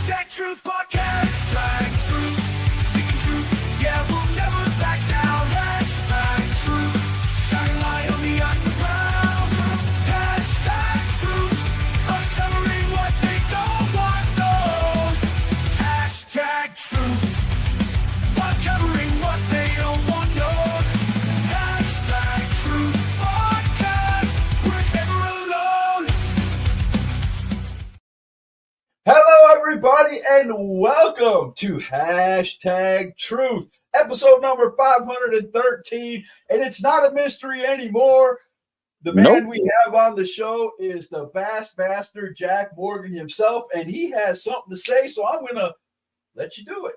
Hashtag Truth Podcast. Hashtag Truth. Speaking truth. Yeah, we'll never back down. Hashtag Truth. Shining light on the underground. Hashtag Truth. Uncovering what they don't want known. Hashtag Truth. Uncovering what they don't want known. Hashtag Truth Podcast. We're never alone. Hello, everybody, and welcome to Hashtag Truth, episode number 513. And it's not a mystery anymore. The man we have on the show is the Bassmaster Jack Morgan himself, and he has something to say, so I'm going to let you do it.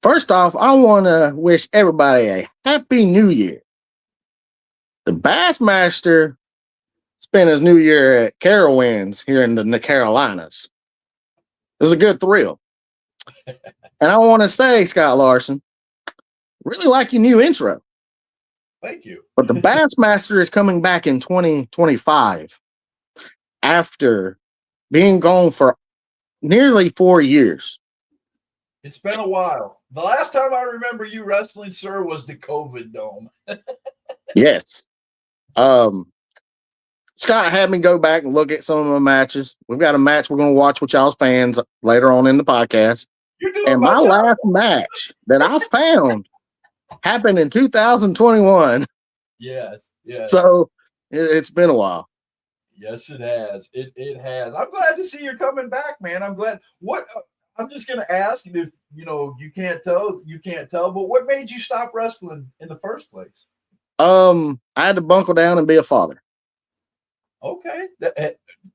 First off, I want to wish everybody a happy new year. The Bassmaster spent his new year at Carowinds here in the Carolinas. It was a good thrill. And I want to say, Scott Larson, really like your new intro. Thank you. But the Bassmaster is coming back in 2025 after being gone for nearly 4 years. It's been a while. The last time I remember you wrestling, sir, was the COVID Dome. Yes. Scott had me go back and look at some of my matches. We've got a match we're going to watch with y'all's fans later on in the podcast. And my last match that I found happened in 2021. Yes, yes. So it's been a while. Yes, it has. It has. I'm glad to see you're coming back, man. I'm glad. I'm just going to ask, if you can't tell, but what made you stop wrestling in the first place? I had to buckle down and be a father. Okay.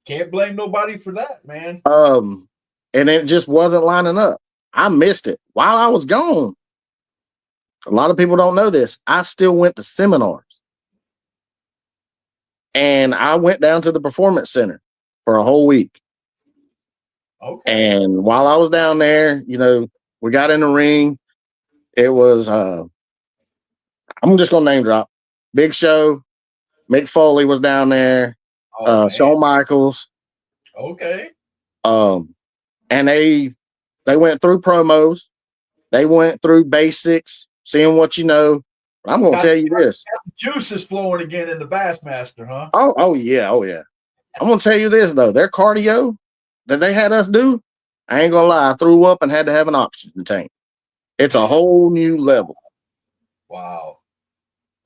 Can't blame nobody for that, man. And it just wasn't lining up. I missed it while I was gone. A lot of people don't know this. I still went to seminars. And I went down to the Performance Center for a whole week. Okay. And while I was down there, we got in the ring. It was, I'm just going to name drop. Big Show. Mick Foley was down there. Shawn Michaels. Okay. And they went through promos. They went through basics, seeing what you know. But I'm going to tell you this. Juice is flowing again in the Bassmaster, huh? Oh, yeah. I'm going to tell you this, though. Their cardio that they had us do, I ain't going to lie, I threw up and had to have an oxygen tank. It's a whole new level. Wow.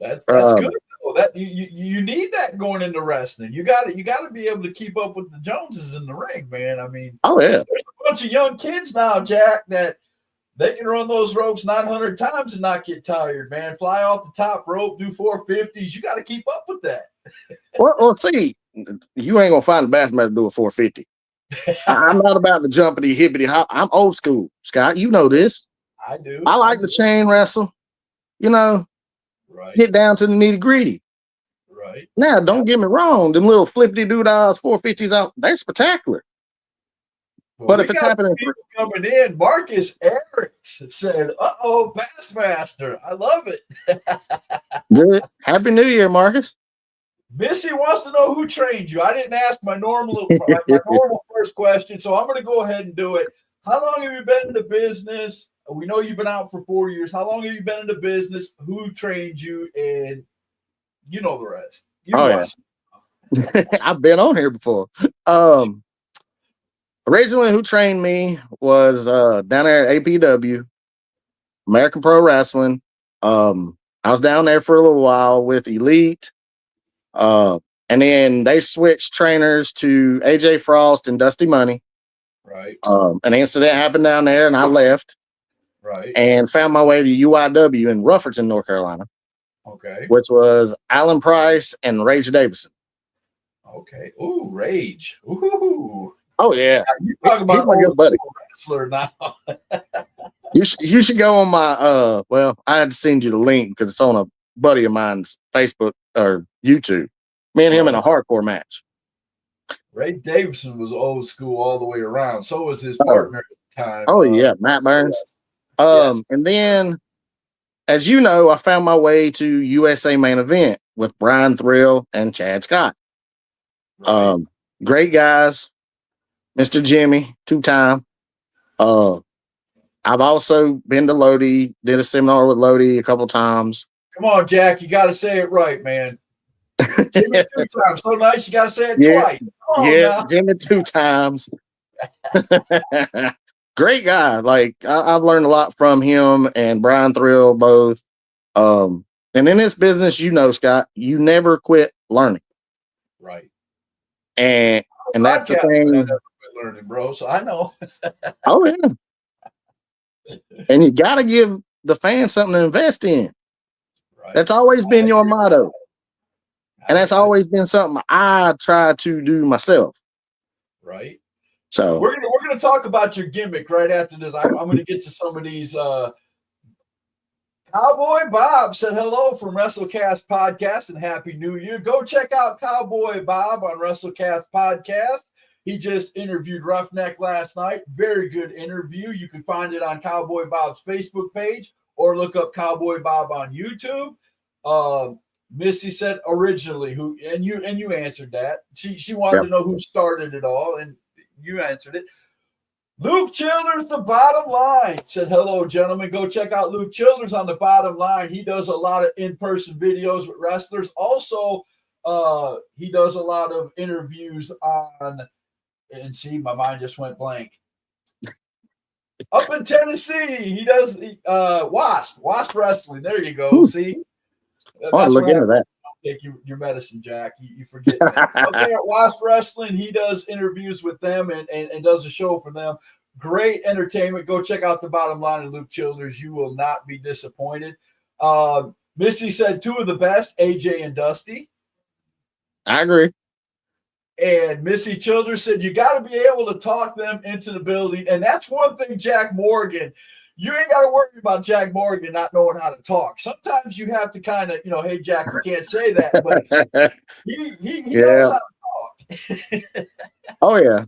That's good. That you need that going into wrestling. You got to be able to keep up with the Joneses in the ring, man. I mean, oh yeah, there's a bunch of young kids now, Jack, that they can run those ropes 900 times and not get tired, man. Fly off the top rope, do 450s. You got to keep up with that. Well, see, you ain't gonna find the Bassmaster to do a 450. I'm not about the jumpity hippity hop. I'm old school, Scott. You know this. I do. I like the chain wrestle. Right. Get down to the nitty gritty. Right. Now, don't get me wrong. Them little flippity doodads, 450s out, they're spectacular. Well, but if it's happening, coming in, Marcus Erics said, "Uh-oh, Bassmaster, I love it." Good. Happy New Year, Marcus. Missy wants to know who trained you. I didn't ask my normal first question, so I'm going to go ahead and do it. How long have you been in the business? We know you've been out for 4 years. How long have you been in the business? Who trained you? And you know the rest. Yeah. I've been on here before. Originally, who trained me was down there at APW, American Pro Wrestling. I was down there for a little while with Elite. And then they switched trainers to AJ Frost and Dusty Money. Right. An incident happened down there, and I left. Right. And found my way to UIW in Rufferton, North Carolina. Okay. Which was Alan Price and Rage Davison. Okay. Ooh, Rage. Ooh. Oh yeah. You talking about my good buddy. Wrestler now. You should go on my I had to send you the link because it's on a buddy of mine's Facebook or YouTube. Me and him in a hardcore match. Ray Davison was old school all the way around. So was his partner at the time. Oh yeah, Matt Burns. Yes. And then, as you know, I found my way to USA Main Event with Brian Thrill and Chad Scott. Right. Great guys. Mr. Jimmy, 2-time. Uh, I've also been to Lodi, did a seminar with Lodi a couple times. Come on, Jack. You got to say it right, man. Jimmy 2 times. So nice. You got to say it Yeah, twice. Come on yeah, now. Jimmy 2 times. Great guy. Like I've learned a lot from him and Brian Thrill both. And in this business, Scott, you never quit learning. Right. And that's the Podcast, I thing. never quit learning, bro. So I know. Oh yeah. And you got to give the fans something to invest in. Right. That's always been your motto. And that's I- always been something I try to do myself. right. So We're gonna talk about your gimmick right after this. I'm gonna get to some of these. Cowboy Bob said hello from WrestleCast Podcast and Happy New Year. Go check out Cowboy Bob on WrestleCast Podcast. He just interviewed Roughneck last night. Very good interview. You can find it on Cowboy Bob's Facebook page or look up Cowboy Bob on YouTube. Missy said originally who, and you answered that. She wanted to know who started it all, and you answered it. Luke Childers, The Bottom Line, said, hello, gentlemen. Go check out Luke Childers on The Bottom Line. He does a lot of in-person videos with wrestlers. Also, he does a lot of interviews on, and see, my mind just went blank. Up in Tennessee, he does Wasp Wrestling. There you go. Ooh. See? I'll look into that. Take your medicine, Jack. You forget that. Okay, at Wasp Wrestling, he does interviews with them and does a show for them. Great entertainment. Go check out The Bottom Line of Luke Childers. You will not be disappointed. Missy said 2 of the best, AJ and Dusty. I agree. And Missy Childers said you got to be able to talk them into the building. And that's one thing, Jack Morgan. You ain't got to worry about Jack Morgan not knowing how to talk. Sometimes you have to kind of, hey, Jack, you can't say that. But he knows how to talk. Oh, yeah.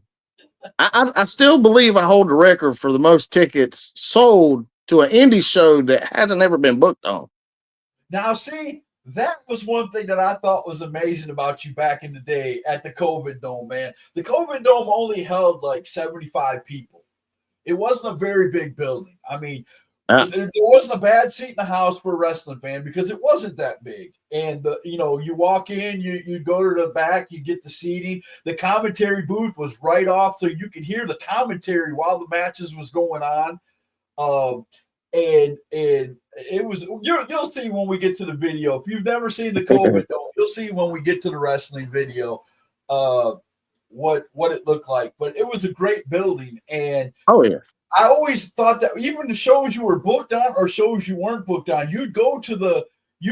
I still believe I hold the record for the most tickets sold to an indie show that hasn't ever been booked on. Now, see, that was one thing that I thought was amazing about you back in the day at the COVID Dome, man. The COVID Dome only held like 75 people. It wasn't a very big building. I mean, there wasn't a bad seat in the house for a wrestling fan because it wasn't that big. And, you walk in, you go to the back, you get the seating. The commentary booth was right off, so you could hear the commentary while the matches was going on. And it was, you'll see when we get to the video. If you've never seen the COVID Dome, you'll see when we get to the wrestling video what it looked like. But it was a great building. And oh yeah, I always thought that even the shows you were booked on or shows you weren't booked on, you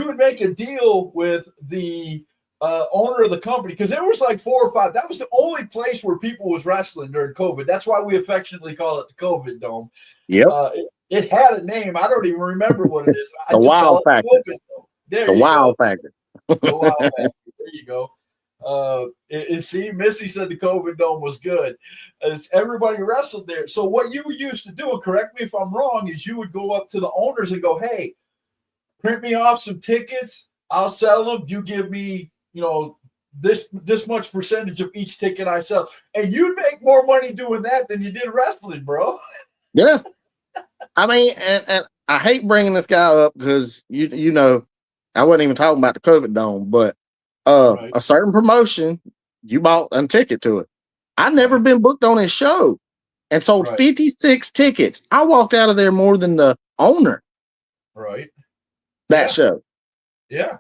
would make a deal with the owner of the company, because there was like 4 or 5. That was the only place where people was wrestling during COVID. That's why we affectionately call it the COVID Dome. Yep. It had a name. I don't even remember what it is. The Wow Factor. The Wow Factor. The Wow Factor. There you go. See, Missy said the COVID Dome was good. Everybody wrestled there. So what you used to do, and correct me if I'm wrong, is you would go up to the owners and go, hey, print me off some tickets. I'll sell them. You give me, this much percentage of each ticket I sell. And you'd make more money doing that than you did wrestling, bro. Yeah. I mean, and I hate bringing this guy up because, I wasn't even talking about the COVID Dome, but Right. a certain promotion, you bought a ticket to it. I never been booked on his show and sold 56 tickets. I walked out of there more than the owner. Right. That show. Yeah.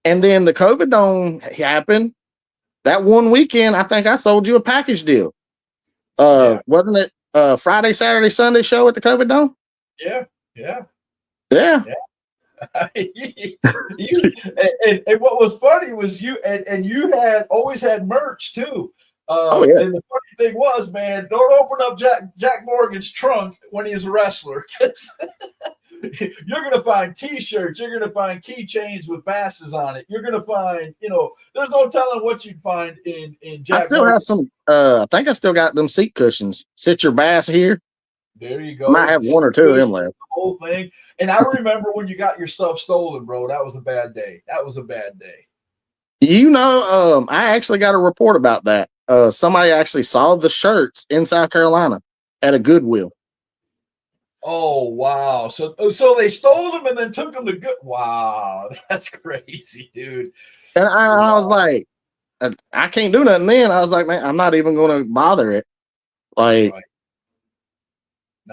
And then the COVID Dome happened. That one weekend, I think I sold you a package deal. Wasn't it Friday, Saturday, Sunday show at the COVID Dome? Yeah. Yeah. And what was funny was you had always had merch too. Oh, yeah. And the funny thing was, man, don't open up Jack Morgan's trunk when he's a wrestler. You're gonna find T-shirts, you're gonna find keychains with basses on it. You're gonna find, there's no telling what you'd find in Jack. I still have some. I think I still got them seat cushions. Sit your bass here. There you go. I might have 1 or 2 of them left. The whole thing. And I remember when you got your stuff stolen, bro. That was a bad day. I actually got a report about that. Somebody actually saw the shirts in South Carolina at a Goodwill. Oh wow! So they stole him and then took him to good. Wow, that's crazy, dude. And I was like, I can't do nothing. Then I was like, man, I'm not even going to bother it. Like, Right.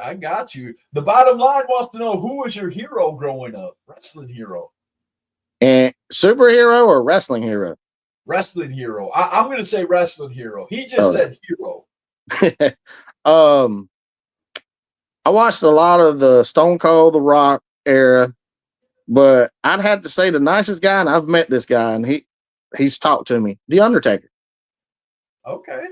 I got you. The bottom line wants to know who was your hero growing up? Wrestling hero. and superhero or wrestling hero? Wrestling hero. I'm going to say wrestling hero. He just Oh. said hero. I watched a lot of the Stone Cold, The Rock era, but I'd have to say the nicest guy, and I've met this guy, and he's talked to me, The Undertaker. Okay.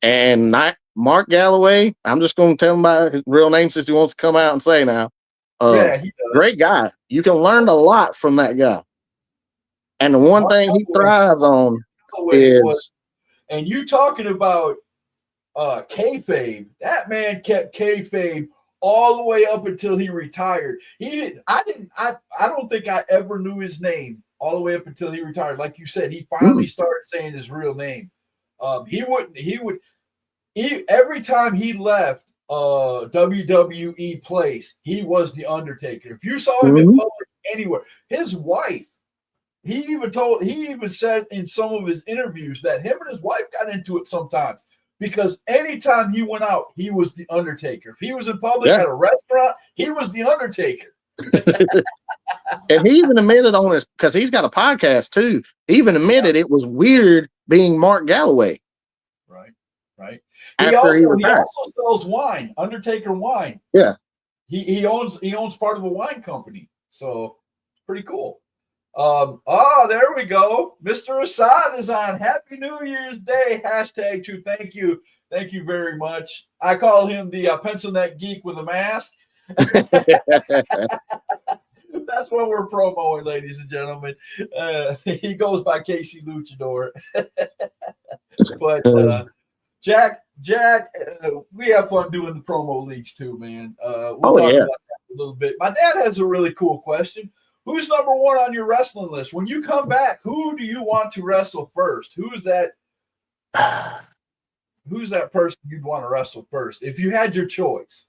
And not Mark Galloway. I'm just going to tell him about his real name since he wants to come out and say now. Yeah, he does. Great guy. You can learn a lot from that guy. And the one Mark thing he Galloway thrives on was, and you talking about kayfabe. That man kept kayfabe all the way up until he retired. I don't think I ever knew his name all the way up until he retired. Like you said, he finally started saying his real name. Every time he left WWE place, he was the Undertaker. If you saw him in public anywhere, his wife, he even said in some of his interviews that him and his wife got into it sometimes because anytime he went out, he was the Undertaker. If he was in public at a restaurant, he was the Undertaker. And he even admitted on this, because he's got a podcast too. He even admitted it was weird being Mark Galloway. Right. He also sells wine, Undertaker wine. Yeah. He owns part of a wine company. So pretty cool. There we go. Mr. Assad is on. Happy New Year's Day. #2. Thank you. Thank you very much. I call him the pencil neck geek with a mask. That's what we're promoting, ladies and gentlemen. He goes by Casey Luchador. But Jack, we have fun doing the promo leagues too, man. We'll talk about that a little bit. My dad has a really cool question. Who's number one on your wrestling list? When you come back, who do you want to wrestle first? Who's that person you'd want to wrestle first if you had your choice?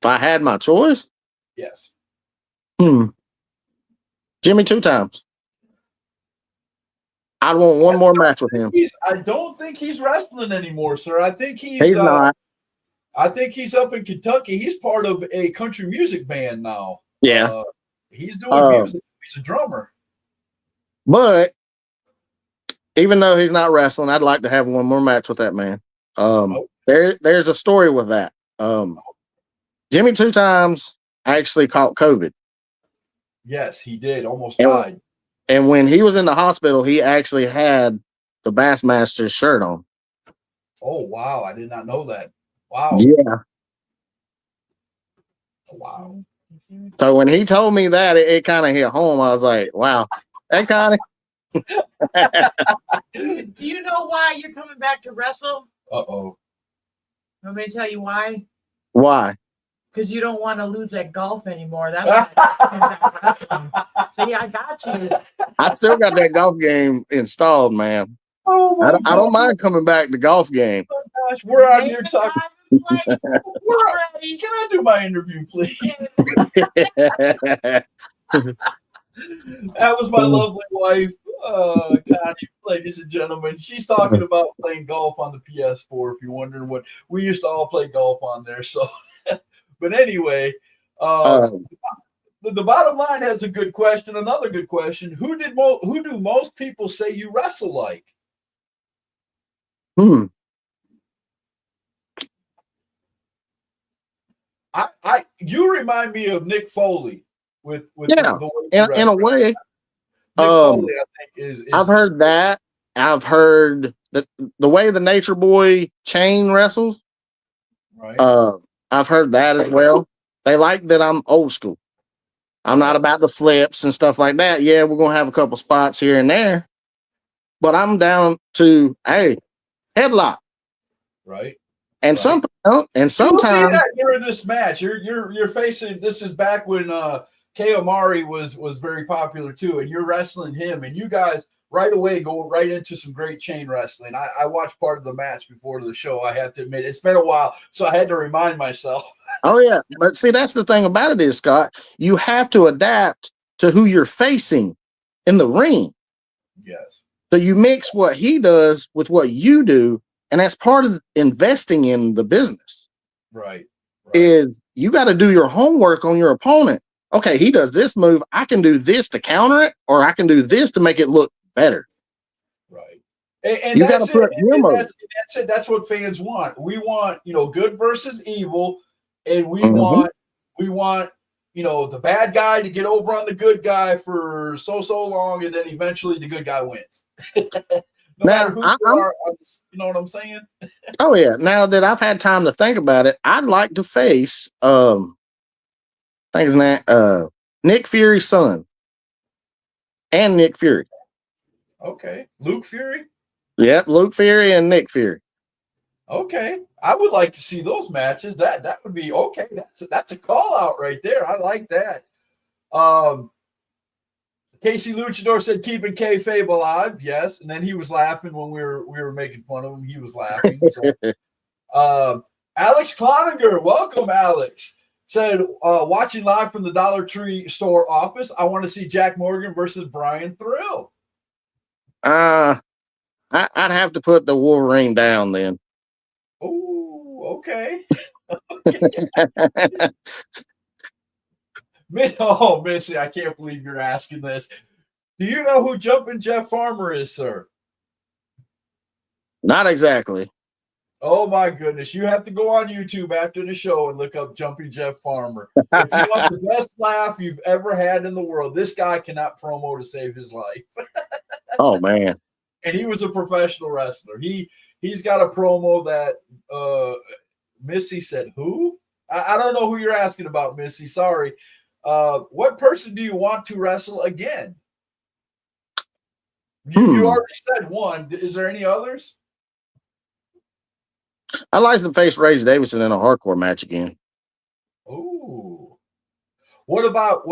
If I had my choice? Yes. Jimmy 2 times. I'd want one more match with him. I don't think he's wrestling anymore, sir. I think he's not. I think he's up in Kentucky. He's part of a country music band now. Yeah. He's doing music. He's a drummer. But even though he's not wrestling, I'd like to have one more match with that man. There's a story with that. Jimmy 2 times actually caught COVID. Yes, he did. Almost died. And when he was in the hospital, he actually had the Bassmaster shirt on. Oh, wow. I did not know that. Wow. Yeah. Wow. So when he told me that, it kind of hit home. I was like, wow. Hey, Connie. Do you know why you're coming back to wrestle? Uh-oh. Want me to tell you why? Why? Because you don't want to lose at golf anymore. That's why. See, I got you. I still got that golf game installed, man. Oh, I don't mind coming back to golf game. Oh, gosh. We're out here talking. We're ready. Can I do my interview, please? That was my lovely wife, Connie, ladies and gentlemen. She's talking about playing golf on the PS4, if you're wondering what. We used to all play golf on there. So, but anyway, the bottom line has a good question. Another good question. Who do most people say you wrestle like? You remind me of Nick Foley with the way in a way. Nick Foley, I think is I've heard that. I've heard the way the Nature Boy chain wrestles. Right. I've heard that as well. They like that I'm old school. I'm not about the flips and stuff like that. Yeah, we're gonna have a couple spots here and there, but I'm down to headlock. Right. And sometimes we'll see that during this match. You're facing. This is back when Kei Omari was very popular too, and you're wrestling him, and you guys right away go right into some great chain wrestling. I watched part of the match before the show. I have to admit, it's been a while, so I had to remind myself. Oh yeah, but see, that's the thing about it is, Scott, you have to adapt to who you're facing in the ring. Yes. So you mix what he does with what you do, and that's part of investing in the business. Right. Is you got to do your homework on your opponent. Okay, he does this move. I can do this to counter it, or I can do this to make it look better. Right. And you got to put him over. That's it. That's what fans want. We want, good versus evil, and we Mhm. want, the bad guy to get over on the good guy for so long, and then eventually the good guy wins. No matter who you are, you know what I'm saying? Oh yeah. Now that I've had time to think about it, I'd like to face I think his name Nick Fury's son. And Nick Fury. Okay. Luke Fury? Yep, Luke Fury and Nick Fury. Okay. I would like to see those matches. That would be okay. That's a call out right there. I like that. Casey Luchador said keeping kayfabe alive. Yes, and then he was laughing when we were making fun of him. He was laughing. So, Alex Cloninger, welcome, Alex. Said watching live from the Dollar Tree store office. I want to see Jack Morgan versus Brian Thrill. I'd have to put the Wolverine down then. Oh, okay. Oh, Missy, I can't believe you're asking this. Do you know who Jumpin' Jeff Farmer is, sir? Not exactly. Oh, my goodness. You have to go on YouTube after the show and look up Jumping Jeff Farmer. If you want the best laugh you've ever had in the world, this guy cannot promo to save his life. Oh, man. And he was a professional wrestler. He's got a promo that Missy said, who? I don't know who you're asking about, Missy. Sorry. What person do you want to wrestle again? You already said one. Is there any others? I'd like to face Rage Davison in a hardcore match again. Oh. What about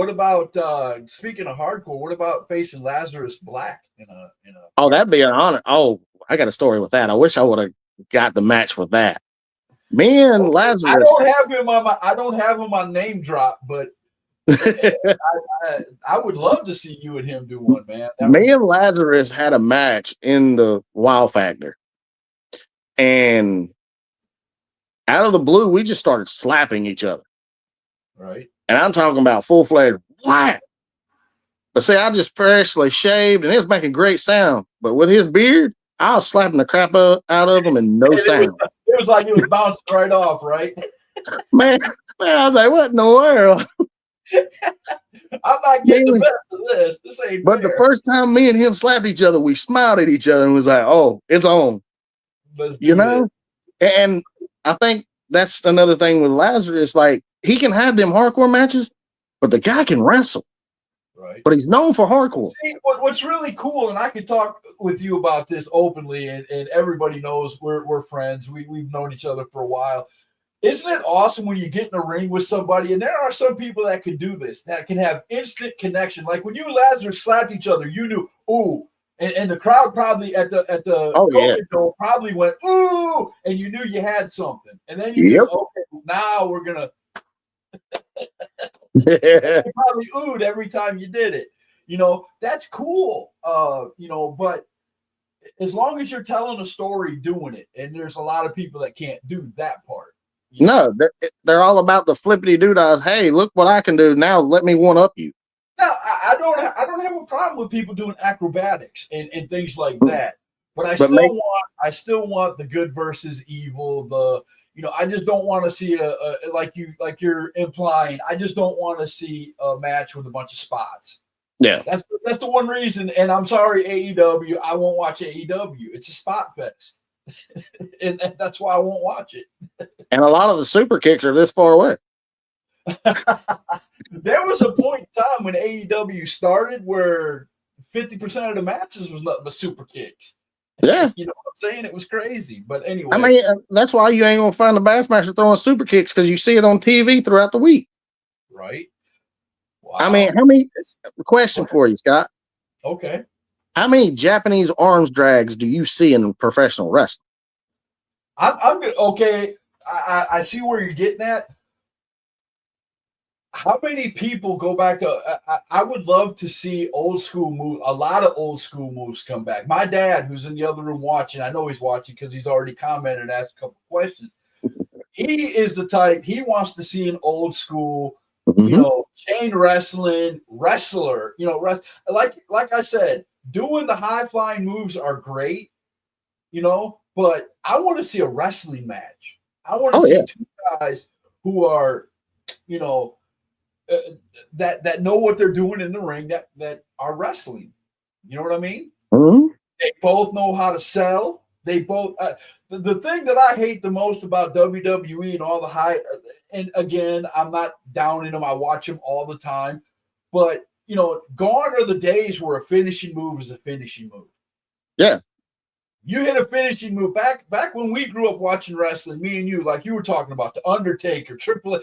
speaking of hardcore, what about facing Lazarus Black in a Oh, that'd be an honor. Oh, I got a story with that. I wish I would have got the match for that. Me and Lazarus. I don't have him on name drop, but I would love to see you and him do one, man. Me and Lazarus had a match in the Wow Factor. And out of the blue, we just started slapping each other. Right. And I'm talking about full-fledged whack. But see, I just freshly shaved and it was making great sound. But with his beard, I was slapping the crap out of him and no sound. It was like it was bouncing right off, right? Man, I was like, what in the world? I'm not getting the best of this. This ain't But fair. the first time me and him slapped each other, we smiled at each other and was like, oh, it's on. You know? And I think that's another thing with Lazarus. Like, he can have them hardcore matches, but the guy can wrestle. Right. But he's known for hardcore. See, what's really cool, and I could talk with you about this openly, and everybody knows we're friends. We've known each other for a while. Isn't it awesome when you get in a ring with somebody, and there are some people that can do this, that can have instant connection. Like when you and Lazarus slapped each other, you knew, ooh, and the crowd probably at the COVID Dome probably went, ooh, and you knew you had something. And then you knew, okay, now we're gonna you probably oohed every time you did it. That's cool. But as long as you're telling a story doing it, and there's a lot of people that can't do that part. No, they're all about the flippity doodahs. Hey, look what I can do now. Let me one up you. No, I don't have a problem with people doing acrobatics and things like that. But I still want the good versus evil. I just don't want to see like you're implying. I just don't want to see a match with a bunch of spots. Yeah, that's the one reason. And I'm sorry, AEW, I won't watch AEW. It's a spot fest, and that's why I won't watch it. And a lot of the super kicks are this far away. There was a point in time when AEW started where 50% of the matches was nothing but super kicks. Yeah. You know what I'm saying? It was crazy. But anyway. I mean, that's why you ain't going to find the Bassmaster throwing super kicks, because you see it on TV throughout the week. Right. Wow. I mean, how many question for you, Scott? Okay. How many Japanese arms drags do you see in professional wrestling? I'm good. Okay, I see where you're getting at. How many people go back to? I would love to see old school move. A lot of old school moves come back. My dad, who's in the other room watching, I know he's watching because he's already commented and asked a couple questions. He is the type. He wants to see an old school, chain wrestling wrestler. Like I said, doing the high flying moves are great. But I want to see a wrestling match. I want to see two guys who are, that know what they're doing in the ring, that are wrestling. You know what I mean? Mm-hmm. They both know how to sell. They both. The thing that I hate the most about WWE and all the high, and again, I'm not downing them. I watch them all the time, but gone are the days where a finishing move is a finishing move. Yeah. You hit a finishing move back when we grew up watching wrestling, me and you, like you were talking about, the Undertaker, Triple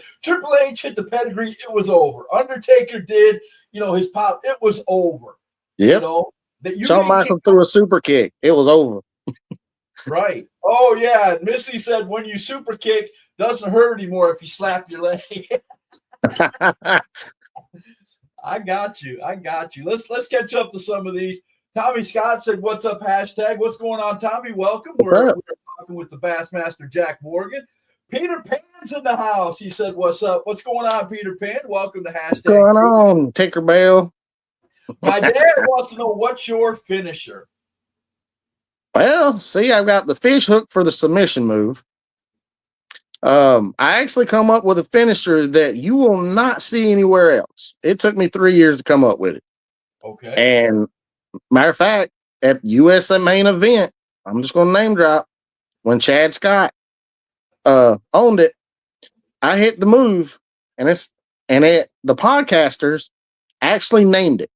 H hit the pedigree, it was over. Undertaker did, his pop, it was over. Yep. Shawn Michaels threw a super kick, it was over. Right. Oh yeah. Missy said when you super kick, doesn't hurt anymore if you slap your leg. I got you. Let's catch up to some of these. Tommy Scott said, "What's up?" Hashtag. What's going on, Tommy? Welcome. We're talking with the Bassmaster Jack Morgan. Peter Pan's in the house. He said, "What's up?" What's going on, Peter Pan? Welcome to Hashtag. What's going on, Tinkerbell? My dad wants to know, what's your finisher? Well, see, I've got the fish hook for the submission move. I actually come up with a finisher that you will not see anywhere else. It took me 3 years to come up with it. Okay. And matter of fact, at USA Main Event, I'm just going to name drop, when Chad Scott owned it, I hit the move, and the podcasters actually named it.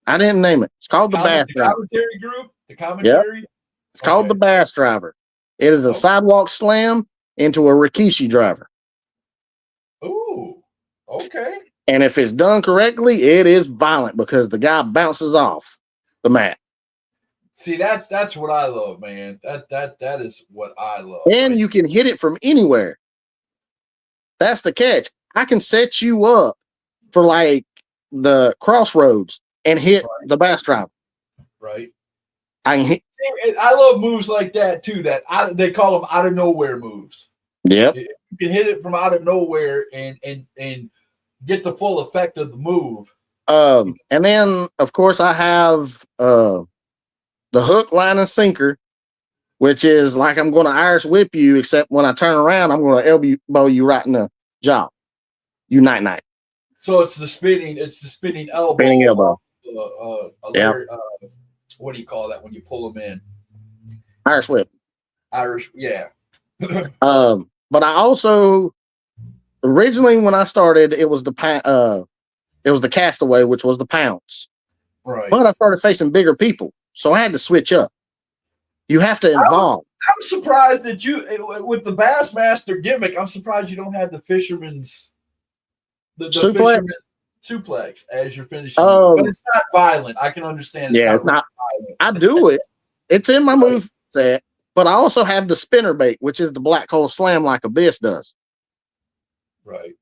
I didn't name it. It's called the Bass Driver. Commentary group. The commentary. Yep. It's called the Bass Driver. It is a sidewalk slam into a Rikishi driver. Ooh, okay. And if it's done correctly, it is violent because the guy bounces off the mat. See, that's what I love, man. That is what I love. And you can hit it from anywhere. That's the catch. I can set you up for like the crossroads and hit the Bass Driver. Right. I can hit. I love moves like that too. They call them out of nowhere moves. Yep. You can hit it from out of nowhere and get the full effect of the move. And then of course I have the hook, line, and sinker, which is like I'm going to Irish whip you, except when I turn around, I'm going to elbow you right in the jaw. You night. So it's the spinning elbow. Spinning elbow. What do you call that when you pull them in? Irish whip. Yeah. But I also originally when I started, it was the castaway, which was the pounce. Right. But I started facing bigger people, so I had to switch up. You have to evolve. I'm surprised that you, with the Bassmaster gimmick, I'm surprised you don't have the fisherman's the suplex. Fisherman suplex as your finishing. But it's not violent. I can understand. It's not violent. I do it. It's in my move set, but I also have the spinner bait, which is the black hole slam like Abyss does. Right.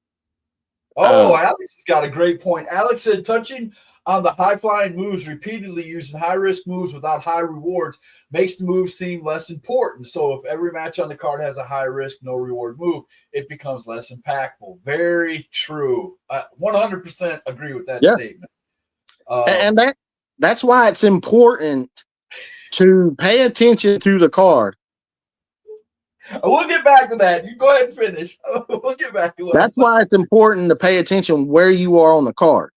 Oh, Alex has got a great point. Alex said, touching on the high-flying moves repeatedly using high-risk moves without high rewards makes the move seem less important. So if every match on the card has a high-risk, no-reward move, it becomes less impactful. Very true. 100% agree with that statement. And that's why it's important to pay attention to the card. We'll get back to that. You go ahead and finish. We'll get back to it. That's why it's important to pay attention where you are on the card.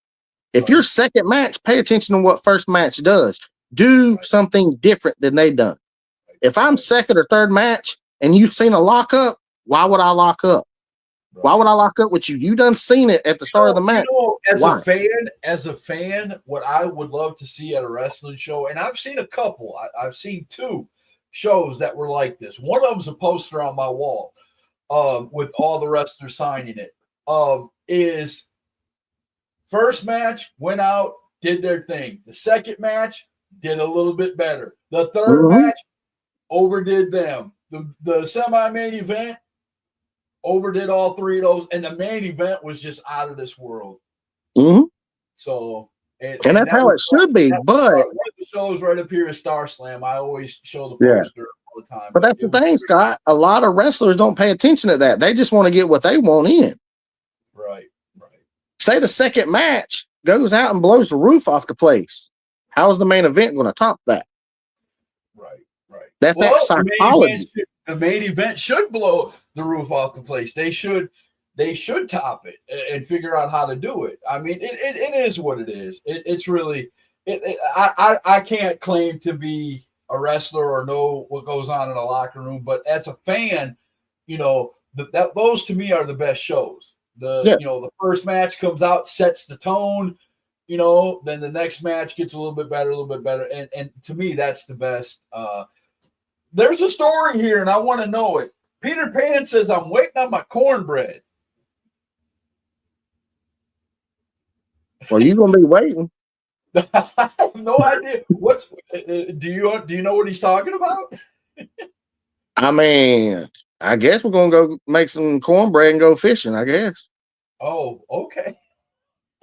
If your second match, pay attention to what first match does. Do something different than they done. If I'm second or third match and you've seen a lockup, why would I lock up? Why would I lock up with you? You done seen it at the start of the match. As a fan, what I would love to see at a wrestling show, and I've seen a couple. I've seen 2 shows that were like this. One of them's a poster on my wall with all the wrestlers signing it. Is first match went out, did their thing. The second match, did a little bit better. The third Mhm. match overdid them. The semi-main event overdid all three of those, and the main event was just out of this world. Mhm. So, And that's how it should be. But one of the shows right up here is Star Slam. I always show the Yeah. poster all the time. but that's the thing, Scott. A lot of wrestlers don't pay attention to that. They just want to get what they want in. Right. Say the second match goes out and blows the roof off the place. How's the main event going to top that? Right. That's that psychology. The main event should blow the roof off the place. They should top it and figure out how to do it. I mean, it is what it is. It's really I can't claim to be a wrestler or know what goes on in a locker room, but as a fan, those to me are the best shows. The first match comes out, sets the tone, then the next match gets a little bit better, and to me that's the best. There's a story here, and I want to know it. Peter Pan says, "I'm waiting on my cornbread." Well, you're gonna be waiting. I have no idea. Do you know what he's talking about? I mean, I guess we're gonna go make some cornbread and go fishing. I guess. Oh, okay.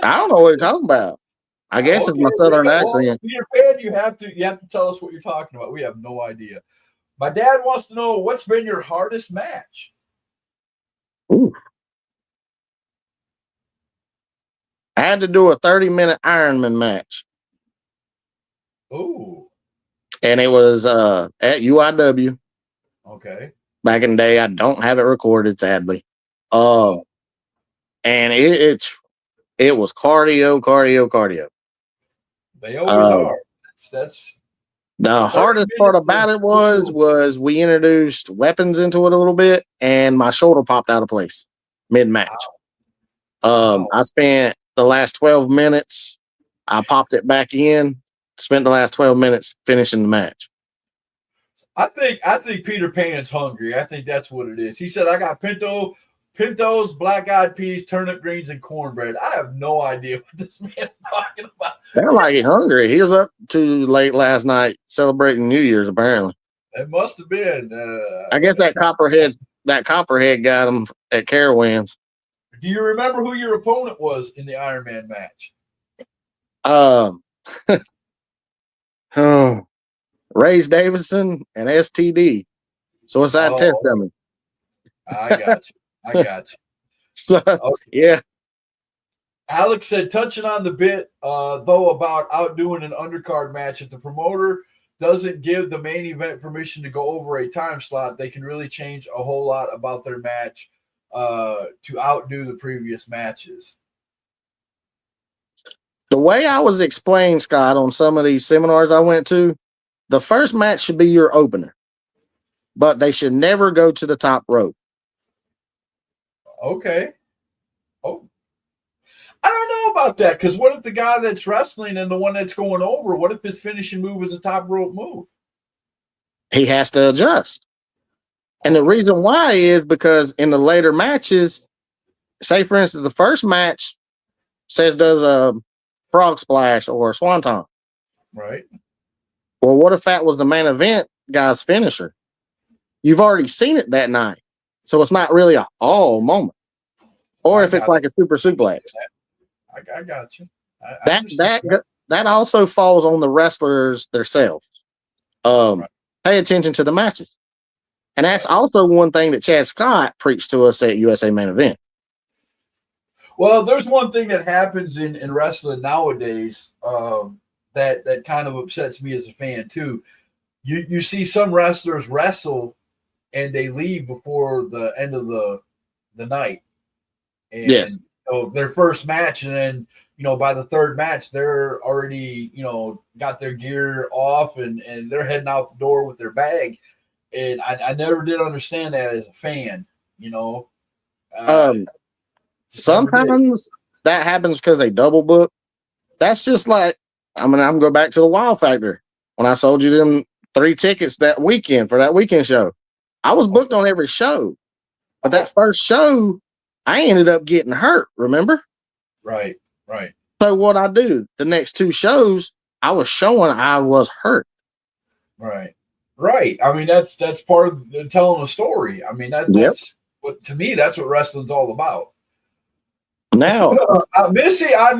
I don't know what you're talking about. I guess it's my southern accent. Peter Pan, you have to tell us what you're talking about. We have no idea. My dad wants to know what's been your hardest match. Ooh. I had to do a 30-minute Ironman match. Ooh. And it was at UIW. Okay. Back in the day. I don't have it recorded, sadly. And it was cardio. They always are. That's the hardest part about it was we introduced weapons into it a little bit, and my shoulder popped out of place mid-match. Wow. I spent the last 12 minutes. I popped it back in. Spent the last 12 minutes finishing the match. I think Peter Pan's hungry. I think that's what it is. He said, "I got pintos, black-eyed peas, turnip greens, and cornbread." I have no idea what this man's talking about. Sound like he's hungry. He was up too late last night celebrating New Year's, apparently. It must have been. I guess that Copperhead got him at Carowinds. Do you remember who your opponent was in the Iron Man match? Rays Davison and STD. So it's that test dummy. I got you. So, okay. Yeah. Alex said, touching on the bit, though, about outdoing an undercard match, if the promoter doesn't give the main event permission to go over a time slot, they can really change a whole lot about their match to outdo the previous matches. The way I was explained, Scott, on some of these seminars I went to, the first match should be your opener, but they should never go to the top rope. Okay. Oh, I don't know about that, because what if the guy that's wrestling and the one that's going over, what if his finishing move is a top rope move? He has to adjust. And the reason why is because in the later matches, say, for instance, the first match does a frog splash or a swanton. Right. Well, what if that was the main event guy's finisher? You've already seen it that night. So it's not really a all moment. Or if it's like a super suplex. I got you. That also falls on the wrestlers themselves. Right. Pay attention to the matches. And that's also one thing that Chad Scott preached to us at USA Main Event. Well, there's one thing that happens in wrestling nowadays that kind of upsets me as a fan too. You see some wrestlers wrestle and they leave before the end of the night. And, yes. Their first match, and then by the third match they're already got their gear off and they're heading out the door with their bag. And I never did understand that as a fan. Sometimes that happens because they double book. That's just like I'm gonna go back to the Wow Factor when I sold you them 3 tickets that weekend for that weekend show. I was booked on every show, but that first show I ended up getting hurt. Remember? Right. So what I do the next 2 shows, I was showing I was hurt. Right. Right. I mean, that's part of telling a story. I mean, that's what, to me, that's what wrestling's all about. Now, Missy, I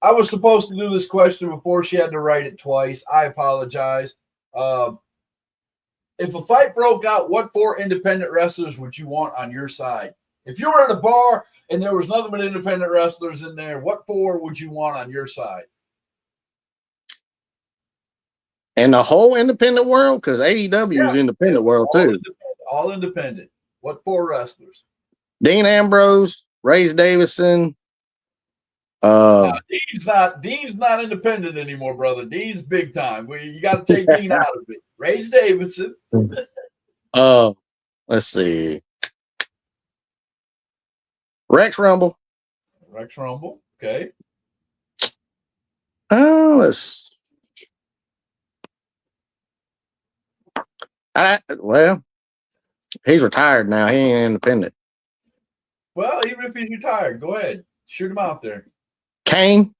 was supposed to do this question before. She had to write it twice. I apologize. If a fight broke out, what 4 independent wrestlers would you want on your side? If you were at a bar and there was nothing but independent wrestlers in there, what 4 would you want on your side? in the whole independent world, because AEW is independent world too. All independent. What 4 wrestlers? Dean Ambrose, Ray Davison. Dean's not independent anymore, brother. Dean's big time. You got to take Dean out of it. Ray Davidson. Let's see. Rex Rumble. Rex Rumble. Okay. Well, he's retired now. He ain't independent. Well, even if he's retired, go ahead. Shoot him out there. Kane.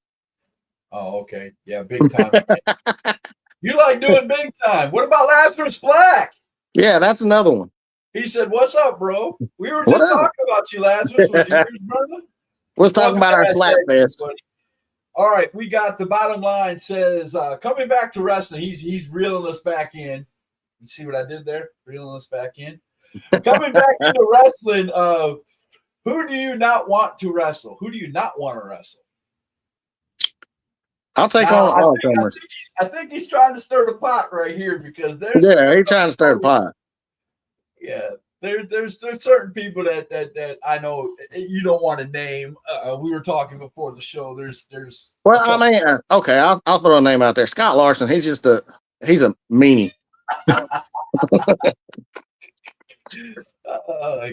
Oh, okay. Yeah, big time. You like doing big time. What about Lazarus Black? Yeah, that's another one. He said, "What's up, bro? We were just talking about you, Lazarus. Was your ears burning?" We're talking about our slap fest. All right, we got the bottom line says, coming back to wrestling, he's reeling us back in. You see what I did there? Reeling us back in. Coming back into wrestling, who do you not want to wrestle? Who do you not want to wrestle? I'll take on all comers. I think he's trying to stir the pot right here because there's he's trying to stir the pot. Yeah, there's certain people that I know you don't want to name. We were talking before the show. There's. Well, I mean, okay, I'll throw a name out there. Scott Larson. He's a meanie.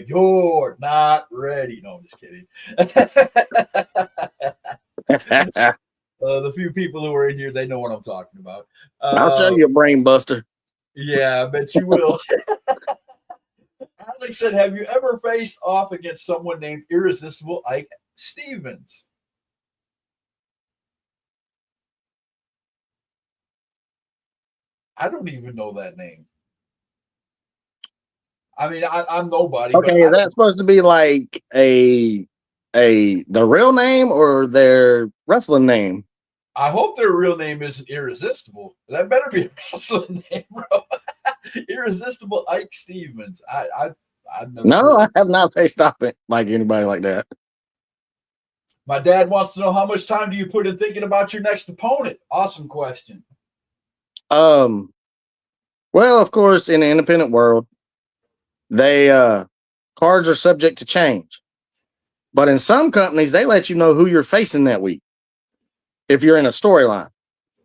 You're not ready. No, I'm just kidding. The few people who are in here, they know what I'm talking about. I'll show you a brain buster. Yeah, I bet you will. Alex said, have you ever faced off against someone named Irresistible Ike Stevens? I don't even know that name. I mean, I'm nobody. Okay, is that supposed to be like the real name or their wrestling name? I hope their real name isn't Irresistible. That better be a wrestling name, bro. Irresistible Ike Stevens. I've never I have not faced off it like anybody like that. My dad wants to know, how much time do you put in thinking about your next opponent? Awesome question. Well, of course, in the independent world, they cards are subject to change. But in some companies, they let you know who you're facing that week if you're in a storyline.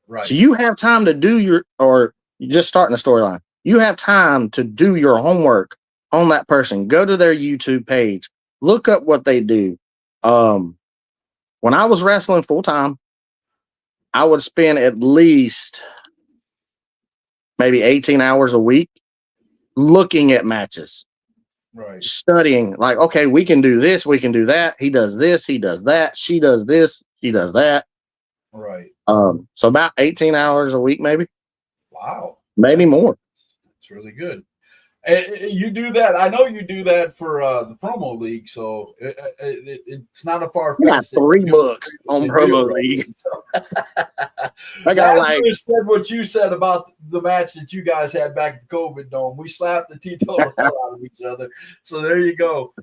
Right. So you have time to do you're just starting a storyline. You have time to do your homework on that person. Go to their YouTube page. Look up what they do. When I was wrestling full time, I would spend at least maybe 18 hours a week looking at matches. Right. Studying, like, okay, we can do this, we can do that. He does this, he does that. She does this, she does that. Right. So about 18 hours a week, maybe. Wow. Maybe more. It's really good. And you do that. I know you do that for the promo league, so it's not a far fetch. $3 on promo league. I got said what you said about the match that you guys had back at the COVID Dome. We slapped the teetotal hell out of each other. So there you go.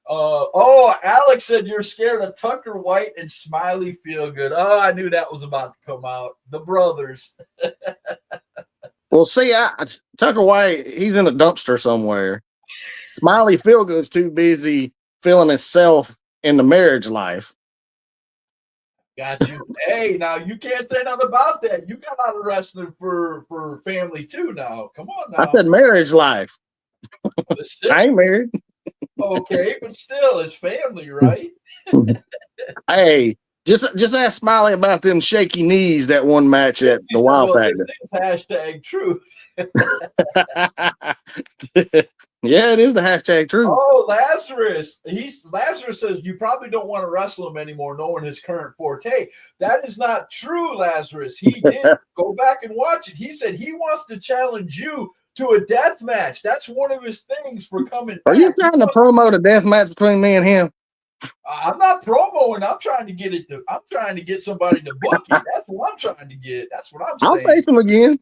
Alex said you're scared of Tucker White and Smiley Feelgood. Oh, I knew that was about to come out. The brothers. Well, see, Tucker White, he's in a dumpster somewhere. Smiley Feelgood's too busy feeling himself in the marriage life. Got you. Hey, now you can't say nothing about that. You got out of wrestling for family too now. Come on now. I said marriage life. I ain't married. Okay, but still, it's family, right? Hey, just ask Smiley about them shaky knees that one match at the Wild Factor. Hashtag truth. Yeah, it is the hashtag truth. Oh, Lazarus. Lazarus says you probably don't want to wrestle him anymore, knowing his current forte. That is not true, Lazarus. He did go back and watch it. He said he wants to challenge you to a death match. That's one of his things for coming Are back. you trying to promote the death match between me and him? I'm not promoing. I'm trying to get I'm trying to get somebody to book it. That's what I'm trying to get. That's what I'm saying. I'll face him again.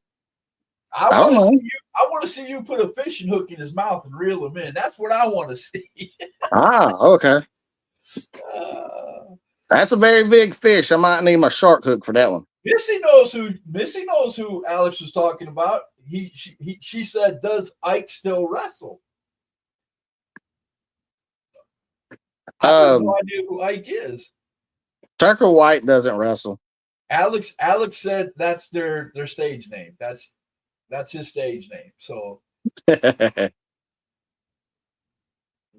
I don't know. I want to see you put a fishing hook in his mouth and reel him in. That's what I want to see. Okay. That's a very big fish. I might need my shark hook for that one. Missy knows who Alex was talking about. She said, "Does Ike still wrestle?" I have no idea who Ike is. Tucker White doesn't wrestle. Alex said that's their stage name. That's his stage name. So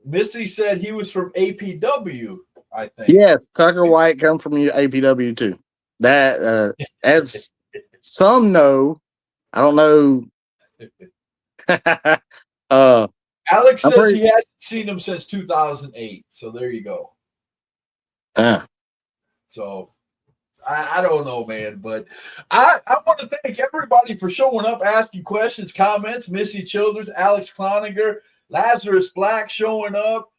Missy said he was from APW, I think. Yes, Tucker White come from APW too. That as some know, I don't know. Alex says he hasn't seen him since 2008. So there you go. So I don't know, man, but I want to thank everybody for showing up, asking questions, comments. Missy Childers, Alex Cloninger, Lazarus Black showing up,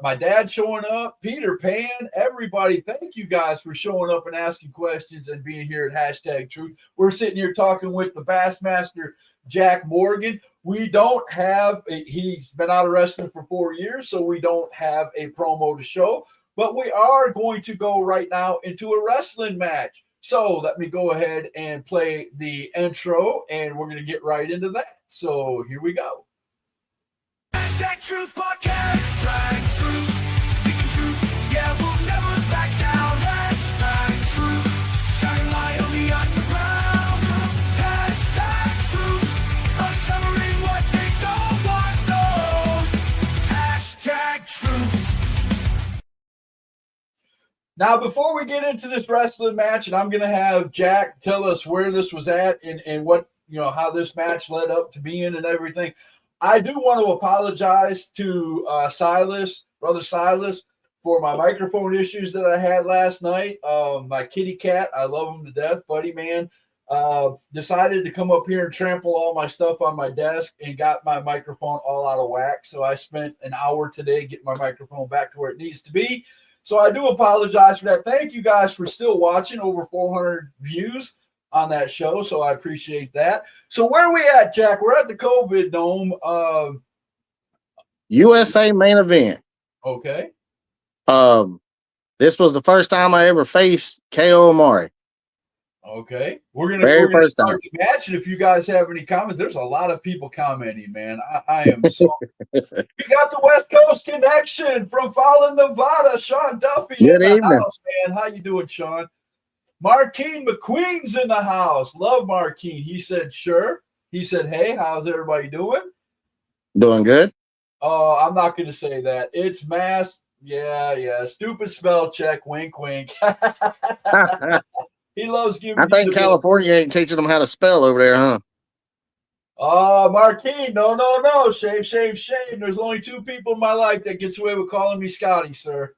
my dad showing up, Peter Pan, everybody. Thank you guys for showing up and asking questions and being here at Hashtag Truth. We're sitting here talking with the Bassmaster, Jack Morgan. We don't have he's been out of wrestling for 4 years, so we don't have a promo to show. But we are going to go right now into a wrestling match. So let me go ahead and play the intro, and we're going to get right into that. So here we go. Hashtag Truth Podcast. Hashtag Truth. Speaking truth. Yeah, we'll never back down. Hashtag Truth. Shining light on the underground. Hashtag Truth. Uncovering what they don't want known. Hashtag Truth. Now, before we get into this wrestling match, and I'm going to have Jack tell us where this was at and what, how this match led up to being and everything, I do want to apologize to Brother Silas, for my microphone issues that I had last night. My kitty cat, I love him to death, buddy, man, decided to come up here and trample all my stuff on my desk and got my microphone all out of whack. So I spent an hour today getting my microphone back to where it needs to be. So I do apologize for that. Thank you guys for still watching. Over 400 views on that show, so I appreciate that. So where are we at, Jack? We're at the COVID Dome. USA main event. Okay. This was the first time I ever faced KO Omari. Okay. We're gonna start the match, and if you guys have any comments, there's a lot of people commenting, man. I am so we got the West Coast connection from Fallon, Nevada. Sean Duffy Good in the evening. house, man. How you doing, Sean? Marquine McQueen's in the house. Love Marquine. He said, sure. He said, hey, how's everybody doing? Doing good. Oh, I'm not gonna say that. It's mass. Yeah. Stupid spell check. Wink, wink. He loves giving. I think California ain't teaching them how to spell over there, huh? Oh, Marquine, no. Shame. There's only 2 people in my life that gets away with calling me Scotty, sir.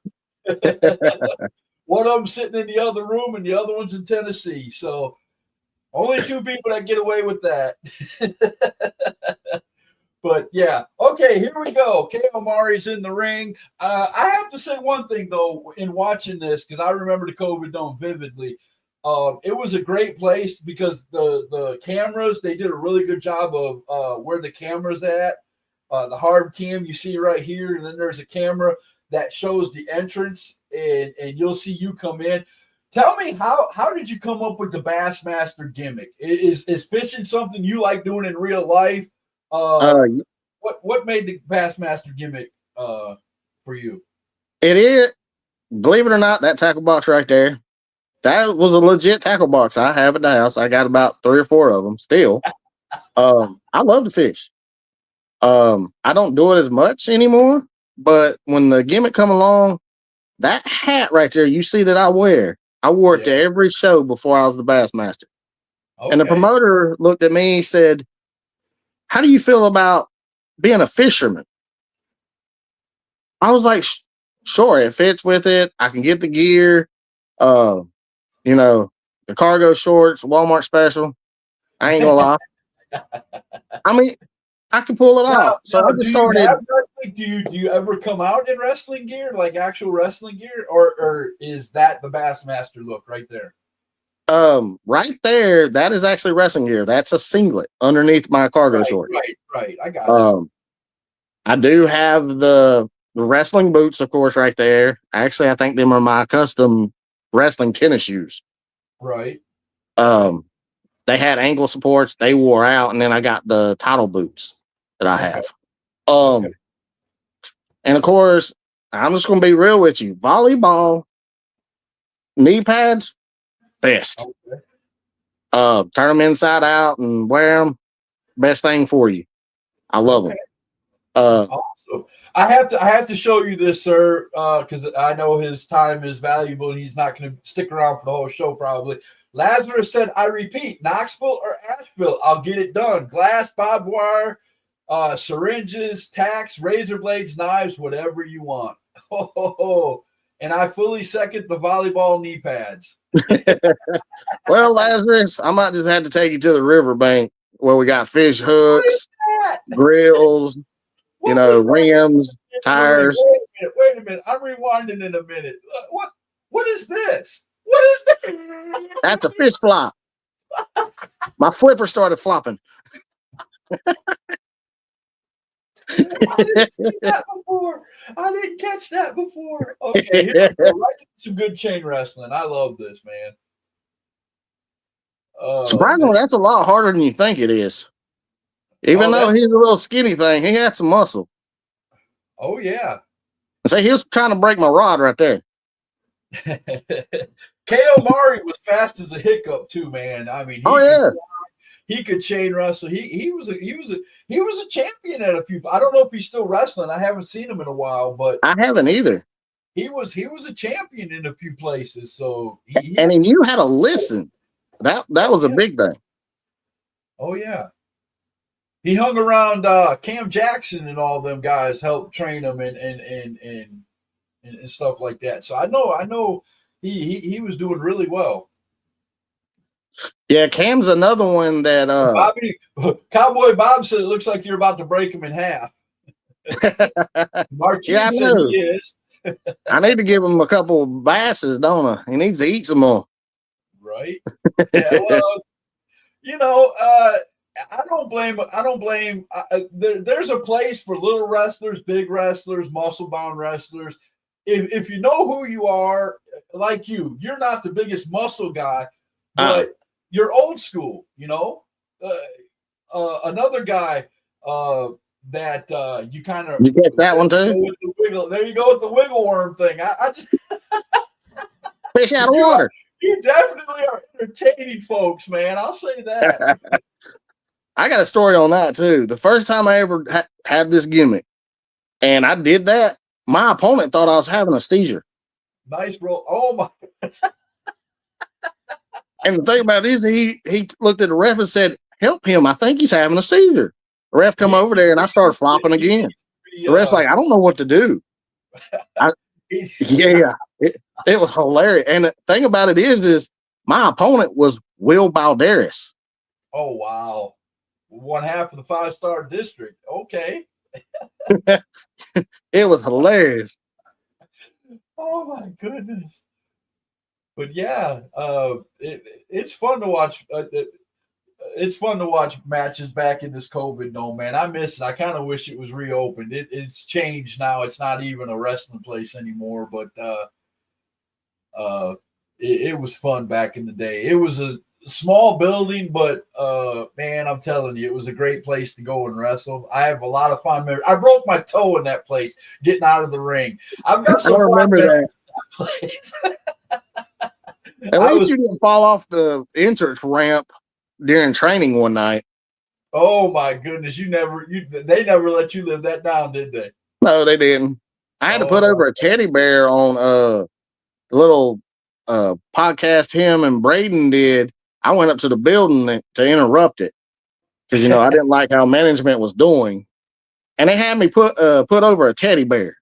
One of them sitting in the other room and the other one's in Tennessee. So only 2 people that get away with that. But yeah. Okay, here we go. KO Omari's in the ring. I have to say one thing, though, in watching this, because I remember the COVID Dome vividly. It was a great place because the cameras, they did a really good job of where the camera's at. The hard cam you see right here, and then there's a camera that shows the entrance, and you'll see you come in. Tell me, how did you come up with the Bassmaster gimmick? Is fishing something you like doing in real life? What made the Bassmaster gimmick for you? It is, believe it or not, that tackle box right there. That was a legit tackle box I have at the house. I got about 3 or 4 of them still. I love to fish. I don't do it as much anymore, but when the gimmick come along, that hat right there, you see that I wore it to every show before I was the Bassmaster. Okay. And the promoter looked at me and said, how do you feel about being a fisherman. I was like, sure, it fits with it. I can get the gear, you know, the cargo shorts, Walmart special. I ain't gonna lie. I mean, I can pull it off. So I just do started. You have wrestling? Do you ever come out in wrestling gear, like actual wrestling gear, or is that the Bassmaster look right there? Right there, that is actually wrestling gear. That's a singlet underneath my cargo shorts. Right. I got you. I do have the wrestling boots, of course, right there. Actually, I think them are my custom wrestling tennis shoes. Right. They had ankle supports, they wore out, and then I got the title boots that I have. And of course, I'm just gonna be real with you. Volleyball knee pads, best. Turn them inside out and wear them. Best thing for you. I love them. Awesome. I have to show you this, sir, because I know his time is valuable and he's not going to stick around for the whole show probably. Lazarus said, I repeat, Knoxville or Asheville, I'll get it done. Glass, barbed wire, syringes, tacks, razor blades, knives, whatever you want. And I fully second the volleyball knee pads. Well, Lazarus, I might just have to take you to the riverbank where we got fish hooks, grills, rims, tires. Wait a minute. I'm rewinding in a minute. What is this? What is this? That's a fish flop. My flipper started flopping. I didn't see that before. I didn't catch that before. Okay, here we go. Right, some good chain wrestling. I love this, man. Surprisingly, that's a lot harder than you think it is. Even though he's a little skinny thing, he had some muscle. Oh, yeah. See, he was trying to break my rod right there. K.O. Mari was fast as a hiccup too, man. I mean, he could chain wrestle. He was a champion at a few. I don't know if he's still wrestling. I haven't seen him in a while, but I haven't either. He was a champion in a few places. So he knew how to listen. That was a big thing. Oh yeah. He hung around Cam Jackson and all them guys, helped train him and stuff like that. So I know he was doing really well. Yeah, Cam's another one that Cowboy Bob said it looks like you're about to break him in half. Marquis I said know. he is. I need to give him a couple of basses, don't I? He needs to eat some more. Right. Yeah, well, I don't blame. There's a place for little wrestlers, big wrestlers, muscle-bound wrestlers. If you know who you are, like you're not the biggest muscle guy, but you're old school. Another guy that you kind of you get that one too. There you go with the wiggle worm thing. I just fish out of water. You definitely are entertaining folks, man. I'll say that. I got a story on that too. The first time I ever had this gimmick, and I did that, my opponent thought I was having a seizure. Nice roll. Oh my! And the thing about it is, he looked at the ref and said, "Help him! I think he's having a seizure." The ref come over there, and I started flopping again. The ref's like, "I don't know what to do." It was hilarious. And the thing about it is my opponent was Will Balderas. Oh wow! One half of the 5-star district. Okay. It was hilarious. Oh my goodness. But yeah, it's fun to watch. It's fun to watch matches back in this COVID dome, man. I miss it. I kind of wish it was reopened. It's changed now. It's not even a wrestling place anymore, but it was fun back in the day. It was a small building, but man, I'm telling you, it was a great place to go and wrestle. I have a lot of fond memories. I broke my toe in that place getting out of the ring. I've got some fond memories in that place. At least you didn't fall off the entrance ramp during training one night. Oh my goodness! They never let you live that down, did they? No, they didn't. I had to put over a teddy bear on a little podcast him and Braden did. I went up to the building to interrupt it because I didn't like how management was doing, and they had me put over a teddy bear.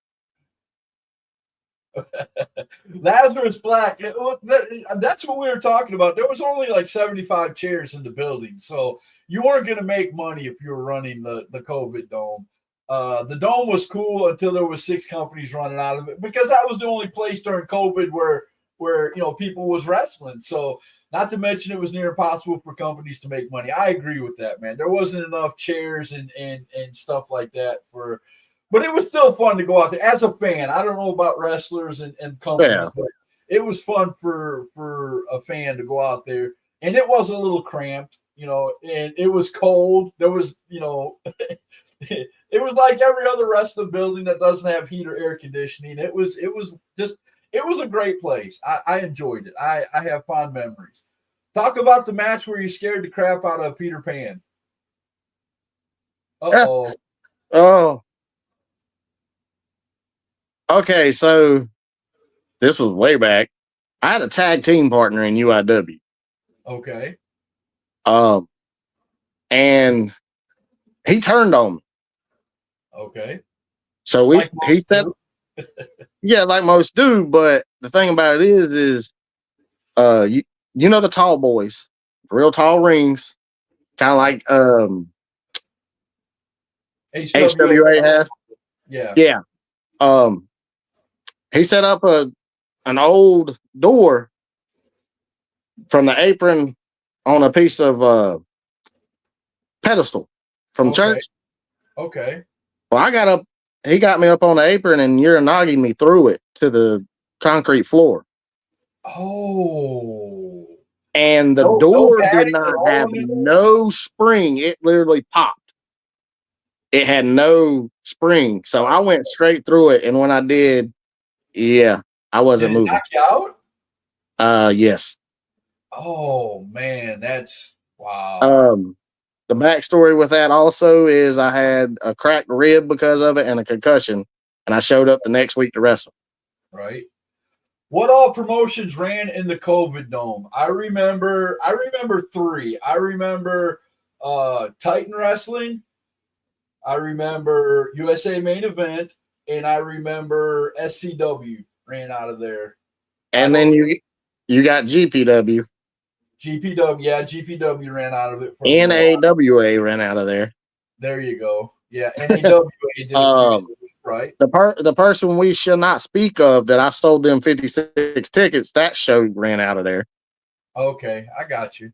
Lazarus Black. That's what we were talking about. There was only like 75 chairs in the building, so you weren't going to make money if you were running the COVID dome. The dome was cool until there was 6 companies running out of it, because that was the only place during COVID where people was wrestling. So not to mention it was near impossible for companies to make money. I agree with that, man. There wasn't enough chairs and stuff like that but it was still fun to go out there as a fan. I don't know about wrestlers and companies, but it was fun for a fan to go out there. And it was a little cramped, and it was cold. There was, it was like every other wrestling building that doesn't have heat or air conditioning. It was a great place. I enjoyed it. I have fond memories. Talk about the match where you scared the crap out of Peter Pan. Uh-oh. Oh. Okay, so this was way back. I had a tag team partner in UIW. Okay. And he turned on me. Okay. So he said, yeah, like most do. But the thing about it is you know the tall boys, real tall rings, kind of like HWA has. Yeah. Yeah. He set up an old door from the apron on a piece of pedestal from church. Okay. Well, he got me up on the apron and Uranagi me through it to the concrete floor. Oh. And the door did not have no spring. It literally popped. It had no spring. So I went straight through it. And when I did, yeah, I wasn't moving. Knock you out? Yes. Oh man, that's wow. The backstory with that also is I had a cracked rib because of it and a concussion, and I showed up the next week to wrestle. Right. What all promotions ran in the COVID Dome? I remember 3. I remember Titan Wrestling. I remember USA Main Event, and I remember SCW ran out of there. And then you got GPW. GPW ran out of it. NAWA ran out of there. There you go. Yeah, NAWA did right. The person we shall not speak of that I sold them 56 tickets, that show ran out of there. Okay, I got you.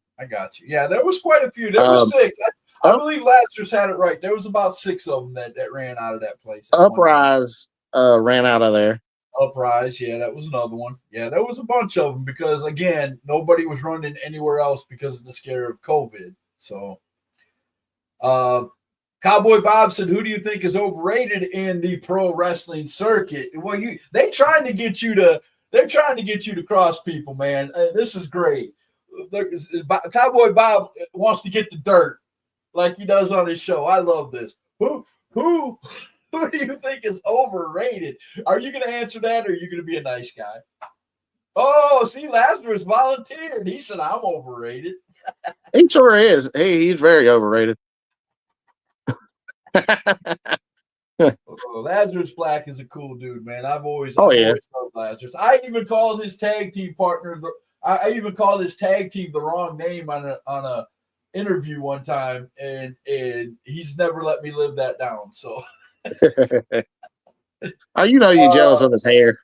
Yeah, there was quite a few. There were 6. I believe Lazarus had it right. There was about 6 of them that ran out of that place. Uprise ran out of there. Uprise, yeah, that was another one. Yeah, there was a bunch of them because, again, nobody was running anywhere else because of the scare of COVID. So, Cowboy Bob said, "Who do you think is overrated in the pro wrestling circuit?" Well, they're trying to get you to cross people, man. This is great. Cowboy Bob wants to get the dirt like he does on his show. I love this. Who do you think is overrated? Are you going to answer that, or are you going to be a nice guy? Oh, see, Lazarus volunteered. He said, "I'm overrated." He sure is. He's very overrated. Lazarus Black is a cool dude, man. I've always loved Lazarus. I even called his tag team partner. I even called his tag team the wrong name on a interview one time, and he's never let me live that down. So. Oh, you're jealous of his hair.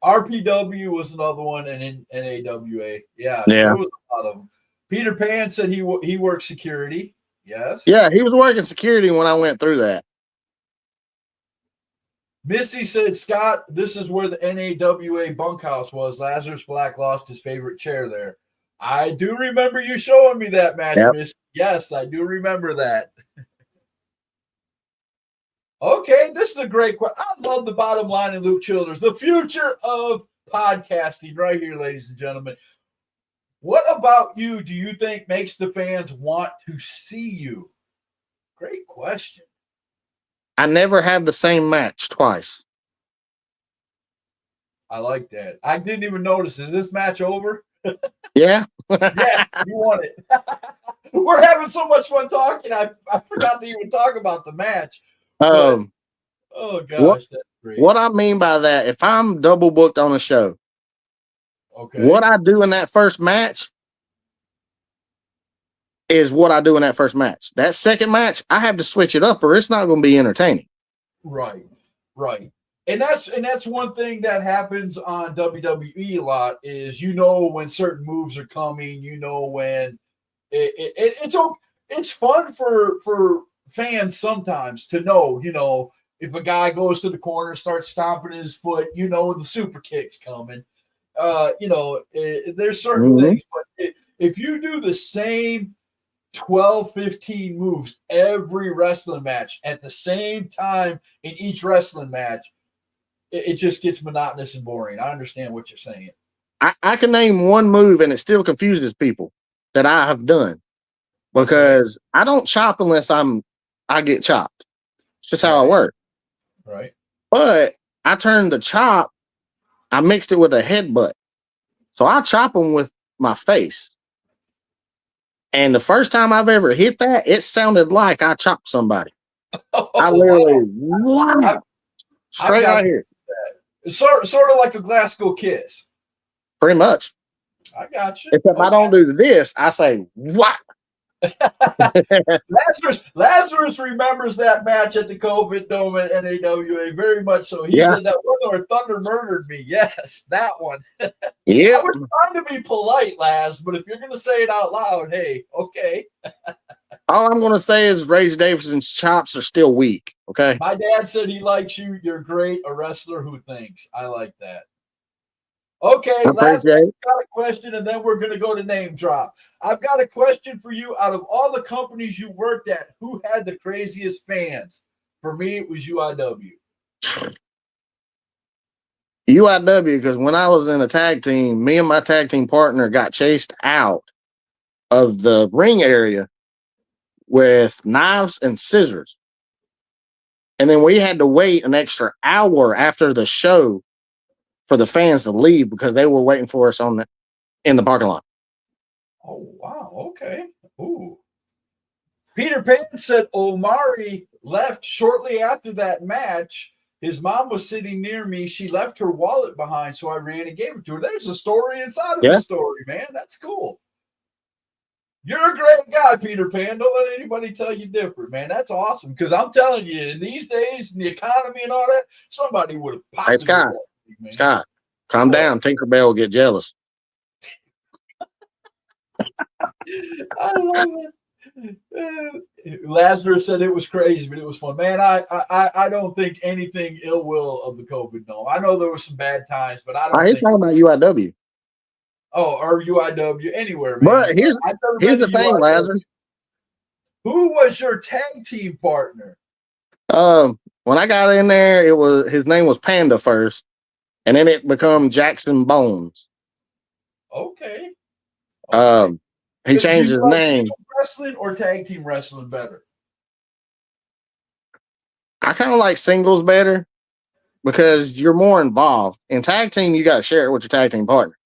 RPW was another one, and in NAWA. Yeah. There was a lot of them. Peter Pan said he worked security. Yes. Yeah, he was working security when I went through that. Misty said, "Scott, this is where the NAWA bunkhouse was. Lazarus Black lost his favorite chair there." I do remember you showing me that match, Misty. Yes, I do remember that. Okay, this is a great question. I love the bottom line in Luke Childers. The future of podcasting right here, ladies and gentlemen. What about you do you think makes the fans want to see you? Great question. I never have the same match twice. I like that. I didn't even notice. Is this match over? Yeah. Yes, you won it. We're having so much fun talking. I forgot to even talk about the match. Um, Oh gosh, what that's great. what I mean by that, if I'm double booked on a show, Okay. what I do in that first match is what I do in that first match. That second match, I have to switch it up, or it's not going to be entertaining. Right, right. And that's one thing that happens on WWE a lot is when certain moves are coming, when it's fun for fans sometimes to know, if a guy goes to the corner, starts stomping his foot, the super kick's coming. There's certain Mhm. things, but if you do the same 12, 15 moves every wrestling match at the same time in each wrestling match, it just gets monotonous and boring. I understand what you're saying. I can name one move and it still confuses people that I have done because I don't chop unless I get chopped. It's just how I Right. work. Right. But I turned the chop, I mixed it with a headbutt. So I chop them with my face. And the first time I've ever hit that, it sounded like I chopped somebody. Oh, I literally wow, straight got right here. It's sort of like a Glasgow kiss. Pretty much. I got you. Except I don't do this. I say what? Lazarus remembers that match at the COVID Dome at NAWA very much so. He said that one where Thunder murdered me. Yes, that one. Yeah. I was trying to be polite, Laz, but if you're going to say it out loud, hey, okay. All I'm going to say is Rage Davidson's chops are still weak. Okay. My dad said he likes you. You're great. A wrestler who thinks. I like that. Okay, Lazarus got a question, and then we're going to go to name drop. I've got a question for you. Out of all the companies you worked at, who had the craziest fans? For me, it was UIW. UIW, because when I was in a tag team, me and my tag team partner got chased out of the ring area with knives and scissors. And then we had to wait an extra hour after the show for the fans to leave because they were waiting for us in the parking lot. Oh, wow. Okay. Ooh. Peter Pan said Omari left shortly after that match. His mom was sitting near me. She left her wallet behind, so I ran and gave it to her. There's a story inside of the story, man. That's cool. You're a great guy, Peter Pan. Don't let anybody tell you different, man. That's awesome. Because I'm telling you, in these days, in the economy and all that, somebody would have popped. Hey, Scott, calm down. Tinkerbell will get jealous. I love it. Lazarus said it was crazy, but it was fun. Man, I don't think anything ill will of the COVID Dome. I know there were some bad times, but I don't He's talking about UIW. Oh, or UIW, anywhere, man. But here's the thing, UIW. Lazarus. Who was your tag team partner? When I got in there, his name was Panda first, and then it became Jackson Bones. Okay. He changed his name. Wrestling or tag team wrestling better? I kind of like singles better because you're more involved. In tag team, you got to share it with your tag team partner.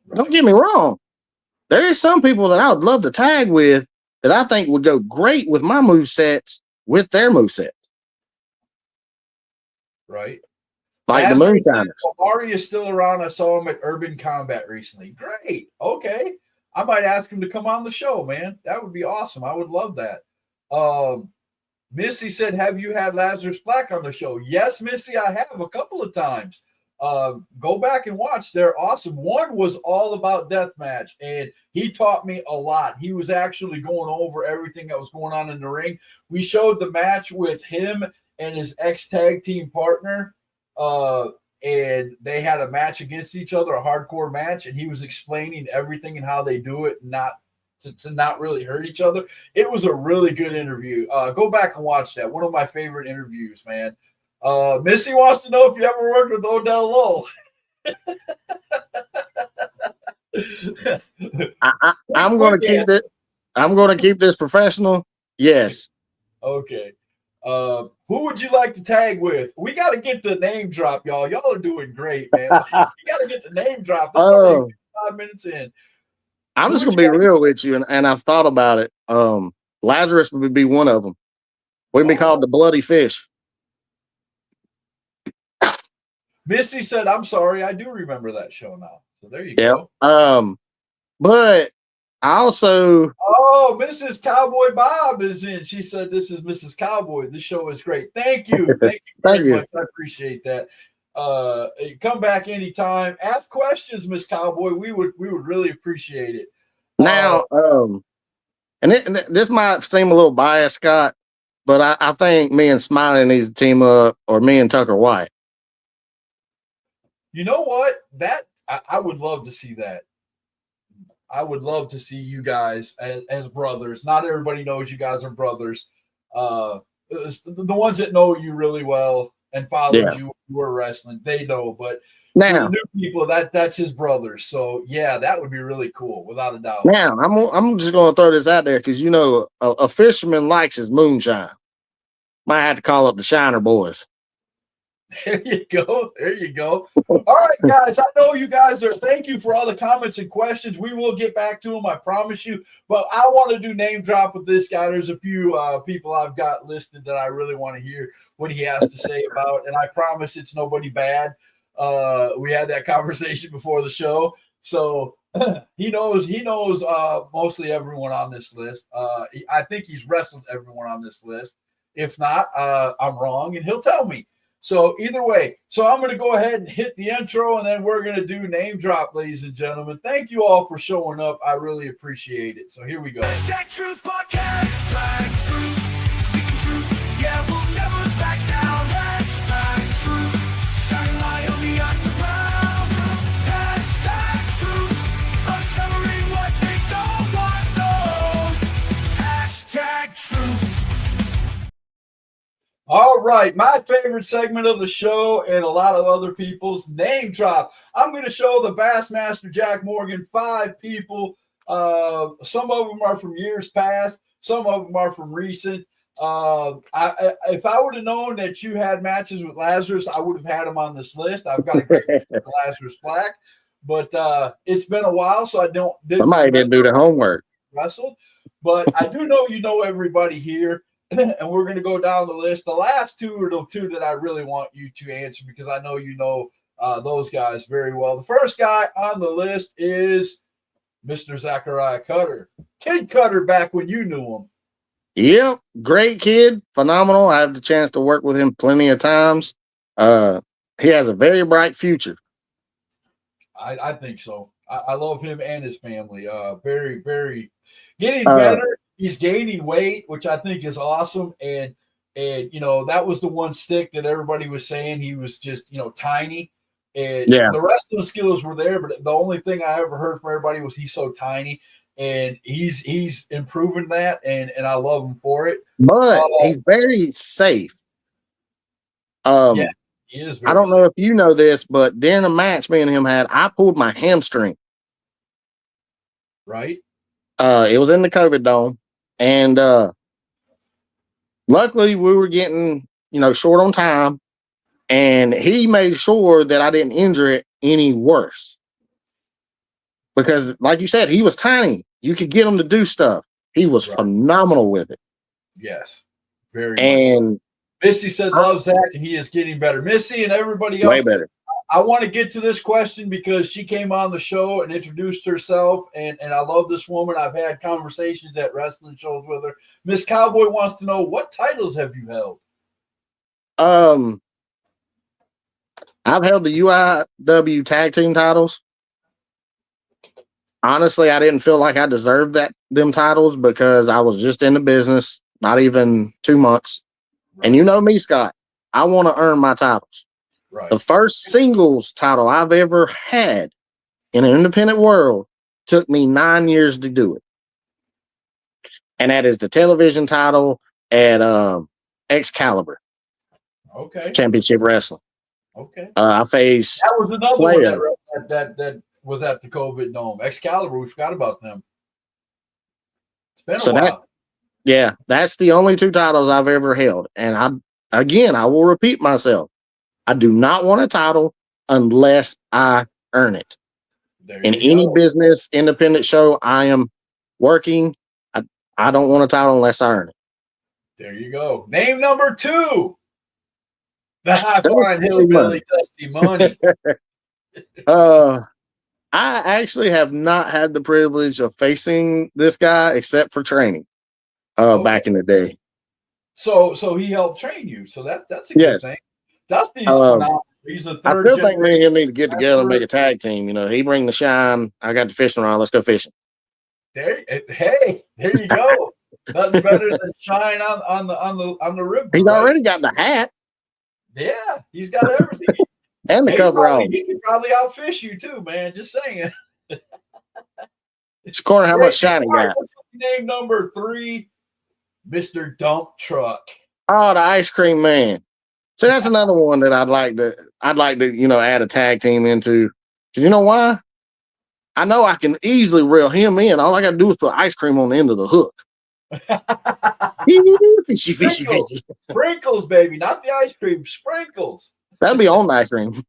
Right. Don't get me wrong. There is some people that I would love to tag with that I think would go great with my movesets with their movesets. Right. Like the Moonshiners. Omari is still around. I saw him at Urban Combat recently. Great. Okay. I might ask him to come on the show, man. That would be awesome. I would love that. Missy said, have you had Lazarus Black on the show? Yes, Missy, I have a couple of times. Go back and watch. They're awesome. One was all about deathmatch, and he taught me a lot. He was actually going over everything that was going on in the ring. We showed the match with him and his ex-tag team partner, and they had a match against each other, a hardcore match, and he was explaining everything and how they do it, not to not really hurt each other. It was a really good interview. Go back and watch that. One of my favorite interviews, man. Missy wants to know if you ever worked with Odell Lowe. I'm going to keep this. I'm going to keep this professional. Yes. Okay. Who would you like to tag with? We got to get the name drop, y'all. Y'all are doing great, man. You got to get the name drop. It's already 5 minutes in. I'm just going to be real with you, and I've thought about it. Lazarus would be one of them. We'd be called the Bloody Fish. Missy said, "I'm sorry, I do remember that show now." So there you Yep. go. But I also Oh, Mrs. Cowboy Bob is in. She said, "This is Mrs. Cowboy. This show is great. Thank you, thank you thank very you. much. I appreciate that. Come back anytime. Ask questions, Miss Cowboy. We would really appreciate it. Now, and this might seem a little biased, Scott, but I think me and Smiley needs to team up, or me and Tucker White. You know what? That I would love to see that. I would love to see you guys as brothers. Not everybody knows you guys are brothers. The ones that know you really well and followed you were wrestling, they know. But for the Now, new people, that's his brother. So yeah, that would be really cool, without a doubt. now I'm just going to throw this out there because you know a fisherman likes his moonshine. Might have to call up the Shiner boys. There you go. There you go. All right, guys. I know you guys are. Thank you for all the comments and questions. We will get back to them. I promise you. But I want to do name drop with this guy. There's a few people I've got listed that I really want to hear what he has to say about. And I promise it's nobody bad. We had that conversation before the show. So he knows mostly everyone on this list. I think he's wrestled everyone on this list. If not, I'm wrong, and he'll tell me. So either way, so I'm going to go ahead and hit the intro, and then we're going to do name drop, ladies and gentlemen. Thank you all for showing up. I really appreciate it. So here we go. Hashtag Truth Podcast. Hashtag Truth. Speaking truth. Yeah, we'll never back down. Hashtag Truth. Shining light on the underground. Hashtag Truth. Uncovering what they don't want known. Hashtag Truth. All right, my favorite segment of the show and a lot of other people's name drop. I'm going to show the Bassmaster Jack Morgan 5 people. Some of them are from years past. Some of them are from recent. If I would have known that you had matches with Lazarus, I would have had him on this list. I've got a great match with Lazarus Black, but it's been a while, so Somebody didn't do the homework. Wrestled, but I do know you know everybody here. And we're going to go down the list. The last two are the two that I really want you to answer because I know you know those guys very well. The first guy on the list is Mr. Zachariah Cutter. Kid Cutter back when you knew him. Yep, great kid, phenomenal. I had the chance to work with him plenty of times. He has a very bright future. I think so. I love him and his family. Very, very getting better. He's gaining weight, which I think is awesome. And you know, that was the one stick that everybody was saying he was just, you know, tiny. And the rest of the skills were there, but the only thing I ever heard from everybody was he's so tiny. And he's improving that, and I love him for it. But he's very safe. Yeah, he is very I don't safe. know if you know this, but during a match me and him had, I pulled my hamstring. Right? It was in the COVID dome. And luckily we were getting, you know, short on time, and he made sure that I didn't injure it any worse. Because like you said, he was tiny. You could get him to do stuff. He was phenomenal with it. Yes. Very much. And Missy said loves Zach, and he is getting better. Missy and everybody else. Way better. I want to get to this question because she came on the show and introduced herself, and I love this woman. I've had conversations at wrestling shows with her. Miss Cowboy wants to know, what titles have you held? I've held the UIW tag team titles. Honestly, I didn't feel like I deserved them titles because I was just in the business, not even 2 months. Right. And you know me, Scott, I want to earn my titles. Right. The first singles title I've ever had in an independent world took me 9 years to do it. And that is the television title at Excalibur. Okay. Championship Wrestling. Okay. I faced That was another Player. one that was at the COVID Dome. Excalibur, we forgot about them. It's been a while. That's the only 2 titles I've ever held. And I will repeat myself. I do not want a title unless I earn it. In any business, independent show I am working, I don't want a title unless I earn it. There you go. Name number 2. That That was fine silly money. hillbilly Dusty Money. I actually have not had the privilege of facing this guy except for training. Okay. Back in the day. So he helped train you. So that's a good thing. Yes. Dusty's Um, phenomenal. He's a I third still think me and generation. him need to get together and make a tag team. You know, he bring the shine. I got the fishing rod. Let's go fishing. Hey, there you go. Nothing better than shine on the river. He's right? already got the hat Yeah, he's got everything. and the He coverall. can probably outfish you too, man. Just saying. It's according to how much shine he All right, got. what's name number 3, Mr. Dump Truck. Oh, the ice cream man. So that's another one that I'd like to, add a tag team into. Cause you know why? I know I can easily reel him in. All I gotta do is put ice cream on the end of the hook. Fishy, fishy, Sprinkles. fishy. Sprinkles, baby, not the ice cream. Sprinkles. That'd be on the ice cream.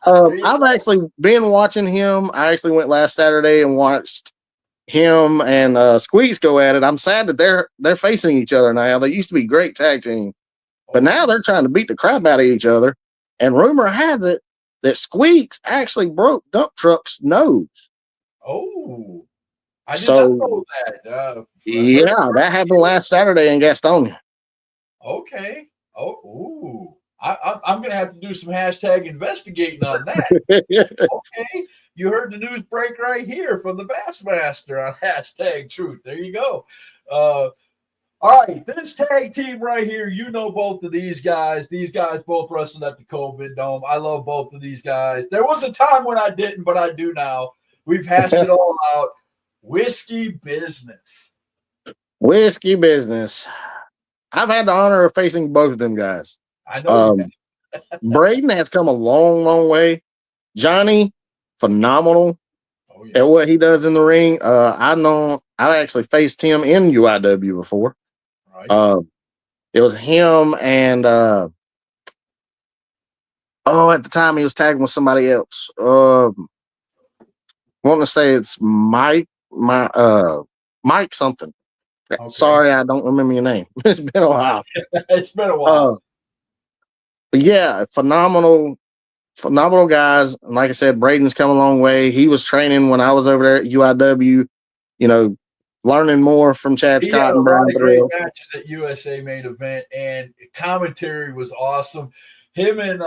I've actually been watching him. I actually went last Saturday and watched him and Squeaks go at it. I'm sad that they're facing each other now. They used to be great tag team, but now they're trying to beat the crap out of each other. And rumor has it that Squeaks actually broke Dump Truck's nose. Oh, I did So, not know that. Yeah, that happened last Saturday in Gastonia. Okay. Oh, ooh. I'm gonna have to do some hashtag investigating on that. Okay, you heard the news break right here from the Bassmaster on hashtag Truth. There you go. All right, this tag team right here, you know both of these guys. These guys both wrestled at the COVID Dome. I love both of these guys. There was a time when I didn't, but I do now. We've hashed it all out. Whiskey Business. Whiskey Business. I've had the honor of facing both of them guys. I know. Braden has come a long, long way. Johnny, phenomenal at what he does in the ring. I've actually faced him in UIW before. Right. It was him and at the time he was tagging with somebody else. I want to say it's Mike something. Okay. Sorry, I don't remember your name. It's been a while. It's been a while. But yeah, phenomenal guys. And like I said, Braden's come a long way. He was training when I was over there at UIW, learning more from Chad He Scott had and a lot Brian of great Thrill. matches at USA Main Event, and commentary was awesome. Him and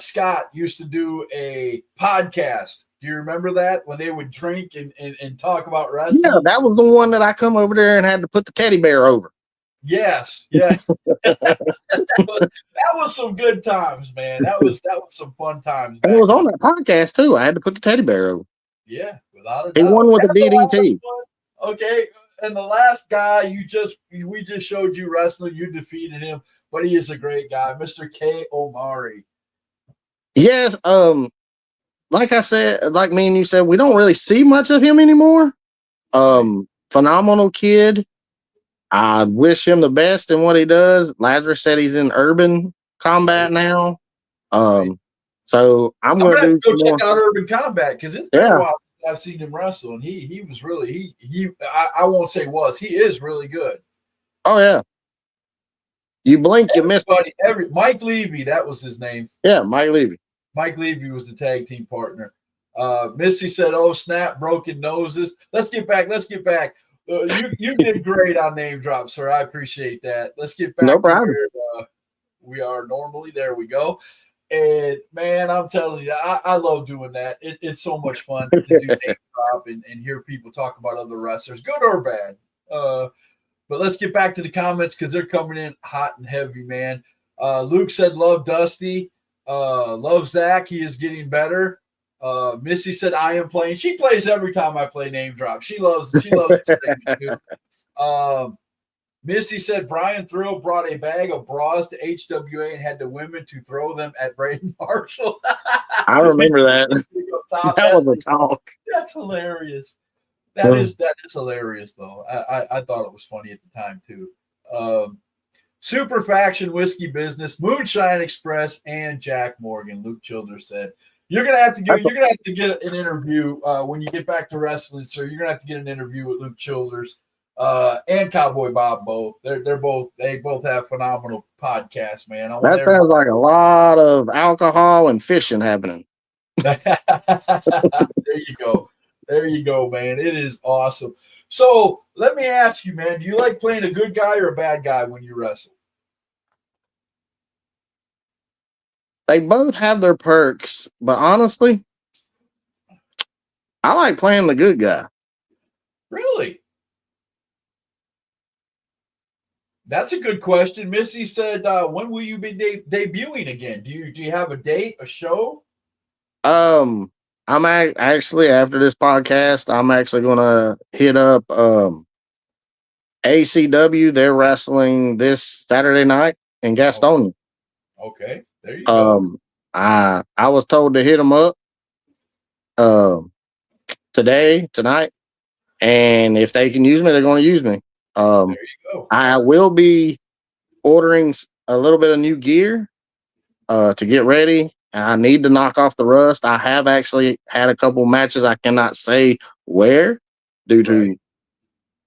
Scott used to do a podcast. Do you remember that when they would drink and talk about wrestling? Yeah, that was the one that I come over there and had to put the teddy bear over. Yes. that was some good times, man. That was some fun times. And it was on that podcast too. I had to put the teddy bear over. Yeah, without a doubt. He won with the DDT. Okay, and the last guy we just showed you wrestling. You defeated him, but he is a great guy, Mr. K. Omari. Yes, like I said, like me and you said, we don't really see much of him anymore. Phenomenal kid. I wish him the best in what he does. Lazarus said he's in Urban Combat now. So I'm going to go check out Urban Combat because it's been a while since I've seen him wrestle, and he was really I won't say was, he is really good. Oh yeah. You blink, you miss. Mike Levy, that was his name. Yeah, Mike Levy. Mike Levy was the tag team partner. Missy said, "Oh snap, broken noses." Let's get back. You did great on name drop, sir. I appreciate that. Let's get back. No problem. Where, we are normally. There we go. And man, I'm telling you, I love doing that. It's so much fun to do name drop and hear people talk about other wrestlers, good or bad. But let's get back to the comments because they're coming in hot and heavy, man. Luke said, "Love Dusty. Love Zach. He is getting better." Missy said, "I am playing." She plays every time I play name drop. She loves this segment too. Missy said, "Brian Thrill brought a bag of bras to HWA and had the women to throw them at Braden Marshall." I remember that. That was a talk. That's hilarious. That is hilarious though. I thought it was funny at the time too. Super Faction, Whiskey Business, Moonshine Express, and Jack Morgan. Luke Childers said, You're gonna have to get an interview when you get back to wrestling, sir. You're gonna have to get an interview with Luke Childers. and Cowboy Bob both. They both have phenomenal podcasts, man. I want That sounds like a lot of alcohol and fishing happening. there you go. There you go, man. It is awesome. So let me ask you, man, do you like playing a good guy or a bad guy when you wrestle? They both have their perks, but honestly, I like playing the good guy. Really? That's a good question. Missy said, when will you be debuting again? Do you have a date, a show? I'm actually after this podcast, I'm actually gonna hit up ACW. They're wrestling this Saturday night in Gastonia. Okay, there you go. I was told to hit them up tonight, and if they can use me, they're going to use me. There you go. I will be ordering a little bit of new gear to get ready. I need to knock off the rust. I have actually had a couple matches. I cannot say where due to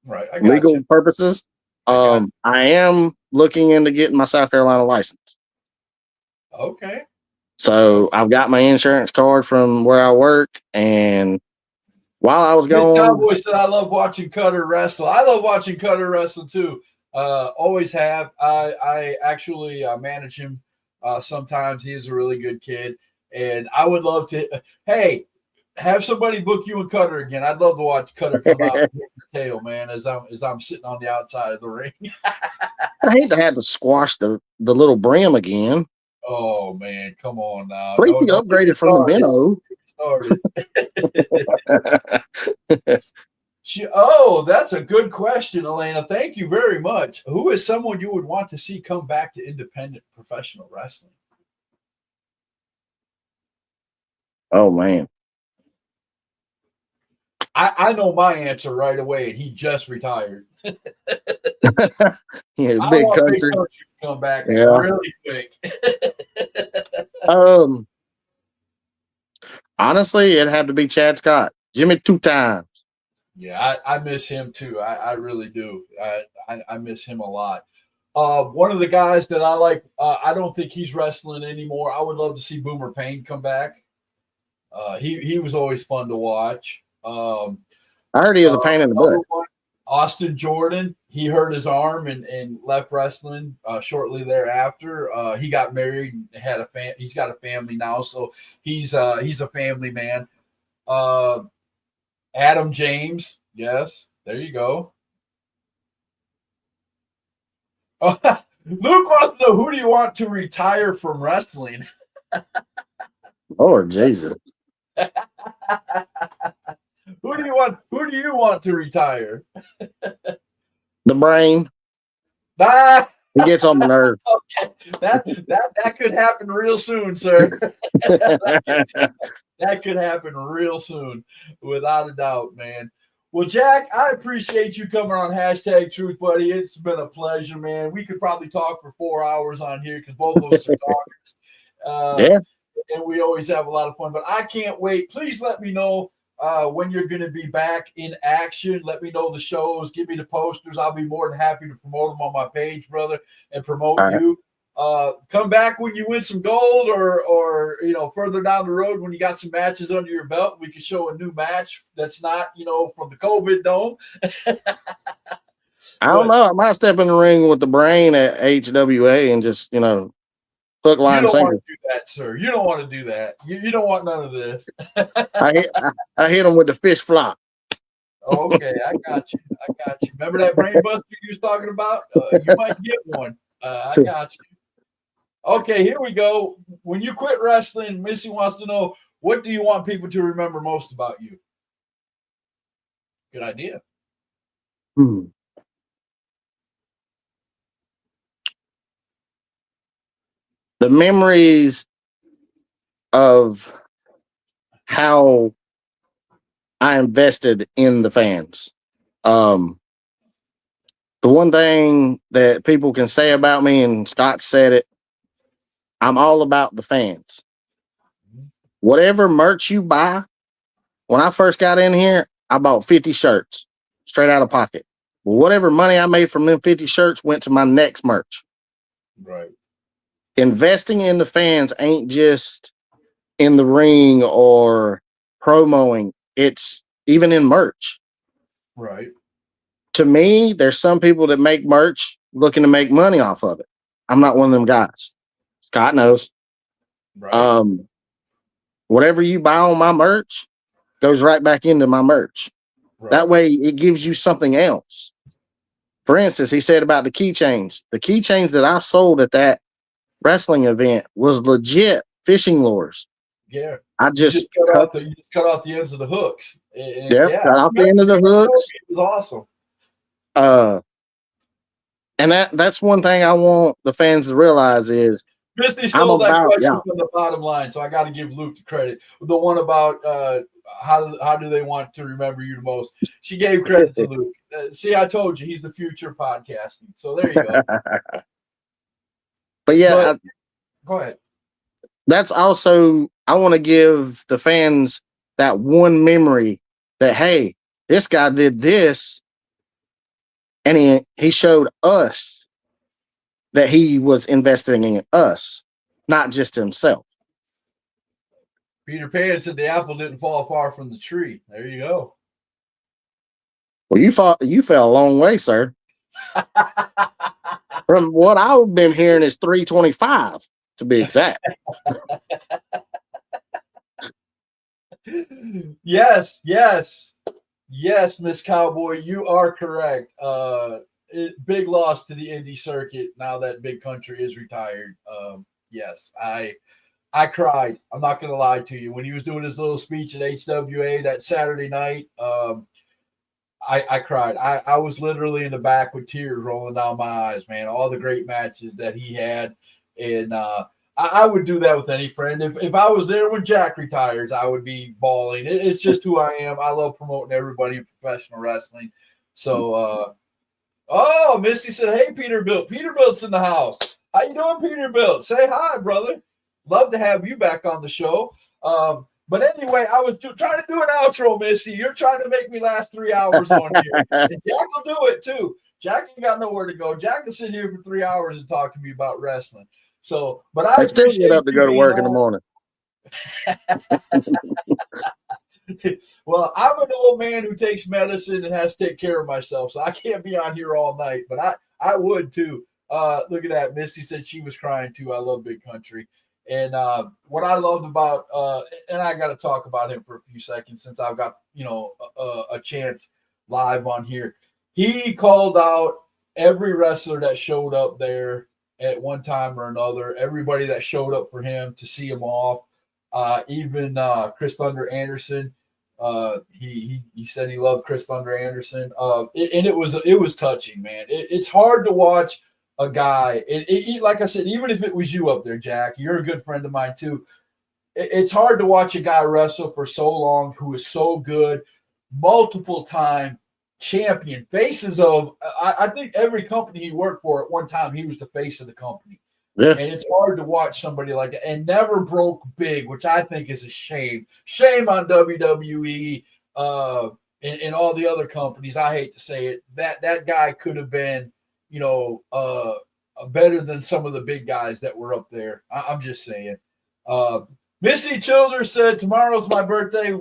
Right. I got legal you. purposes. got you. I am looking into getting my South Carolina license. Okay. So I've got my insurance card from where I work, and while I was Miss going, Cowboy said, I love watching Cutter wrestle. I love watching Cutter wrestle too. Always have. I actually manage him sometimes. He is a really good kid. And I would love to, hey, have somebody book you and Cutter again. I'd love to watch Cutter come out and hit the tail, man, as I'm sitting on the outside of the ring. I hate to have to squash the little brim again. Oh, man, come on now. Briefly upgraded from the minnow. That's a good question, Elena. Thank you very much. Who is someone you would want to see come back to independent professional wrestling? Oh, man. I know my answer right away, and he just retired. Yeah, I big want country. Big Country to come back Yeah. really quick. Honestly, it'd have to be Chad Scott. Jimmy 2 times. Yeah, I miss him too. I really do. I miss him a lot. One of the guys that I like, I don't think he's wrestling anymore. I would love to see Boomer Payne come back. He was always fun to watch. I heard he was a pain in the butt. Austin Jordan, he hurt his arm and left wrestling shortly thereafter. He got married and had he's got a family now, so he's a family man. Adam James, yes, there you go. Luke wants to know, who do you want to retire from wrestling? Lord Jesus. Who do you want to retire? The brain. Ah, He gets on the nerve. okay. That could happen real soon, sir. That could happen real soon, without a doubt, man. Well, Jack, I appreciate you coming on Hashtag Truth, buddy. It's been a pleasure, man. We could probably talk for 4 hours on here because both of us are talkers. Yeah. And we always have a lot of fun. But I can't wait. Please let me know when you're going to be back in action. Let me know the shows. Give me the posters. I'll be more than happy to promote them on my page, brother, and promote you. Come back when you win some gold or further down the road when you got some matches under your belt. We can show a new match that's not, from the COVID dome. I don't know. I might step in the ring with the brain at HWA and just, hook, line, you don't sinker. want to do that, sir. You don't want to do that. You don't want none of this. I hit him with the fish flop. Okay, I got you. Remember that brain buster you was talking about? You might get one. I got you. Okay, here we go. When you quit wrestling, Missy wants to know, what do you want people to remember most about you? Good idea. The memories of how I invested in the fans. The one thing that people can say about me, and Scott said it, I'm all about the fans. Whatever merch you buy, when I first got in here, I bought 50 shirts straight out of pocket Whatever money I made from them 50 shirts went to my next merch. Right. Investing in the fans ain't just in the ring or promoing. It's even in merch. Right. To me, there's some people that make merch looking to make money off of it. I'm not one of them guys. Scott knows. Right. Whatever you buy on my merch goes right back into my merch. Right. That way it gives you something else. For instance, he said about the keychains. The keychains that I sold at that wrestling event was legit fishing lures. Yeah. I You just cut off the ends of the hooks. And, cut off the end of the hooks. It was awesome. And that's one thing I want the fans to realize is Misty I'm stole that about question y'all. from the bottom line, so I got to give Luke the credit. The one about how do they want to remember you the most? She gave credit to Luke. See, I told you he's the future podcasting. So there you go. But yeah, go ahead. That's also, I want to give the fans that one memory that, hey, this guy did this, and he showed us that he was investing in us, not just himself. Peter Pan said the apple didn't fall far from the tree. There you go. Well, you fell a long way, sir. From what I've been hearing is 325 to be exact. Yes, Miss Cowboy, you are correct. Big loss to the indie circuit now that Big Country is retired. Yes, I cried. I'm not gonna lie to you. When he was doing his little speech at HWA that Saturday night, I cried. I was literally in the back with tears rolling down my eyes, man. All the great matches that he had, and I would do that with any friend. If I was there when Jack retires, I would be bawling. It's just who I am. I love promoting everybody in professional wrestling. So, Misty said, "Hey, Peterbilt. Peterbilt's in the house. How you doing, Peterbilt? Say hi, brother. Love to have you back on the show." But anyway, I was trying to do an outro, Missy. You're trying to make me last 3 hours on here. And Jack will do it, too. Jack ain't got nowhere to go. Jack can sit here for 3 hours and talk to me about wrestling. So, but I still get up to go to work in the morning. Well, I'm an old man who takes medicine and has to take care of myself, so I can't be on here all night, but I would, too. Look at that. Missy said she was crying, too. I love Big Country. And what I loved about, and I got to talk about him for a few seconds since I've got, a chance live on here. He called out every wrestler that showed up there at one time or another, everybody that showed up for him to see him off, even Chris Thunder Anderson. He said he loved Chris Thunder Anderson. And it was touching, man. It's hard to watch a guy, like I said, even if it was you up there, Jack, you're a good friend of mine too. It's hard to watch a guy wrestle for so long who is so good, multiple time champion, faces of, I think every company he worked for at one time, he was the face of the company. Yeah. And it's hard to watch somebody like that and never broke big, which I think is a shame. Shame on WWE and all the other companies. I hate to say it. That guy could have been, better than some of the big guys that were up there. I'm just saying. Missy Childers said, "Tomorrow's my birthday."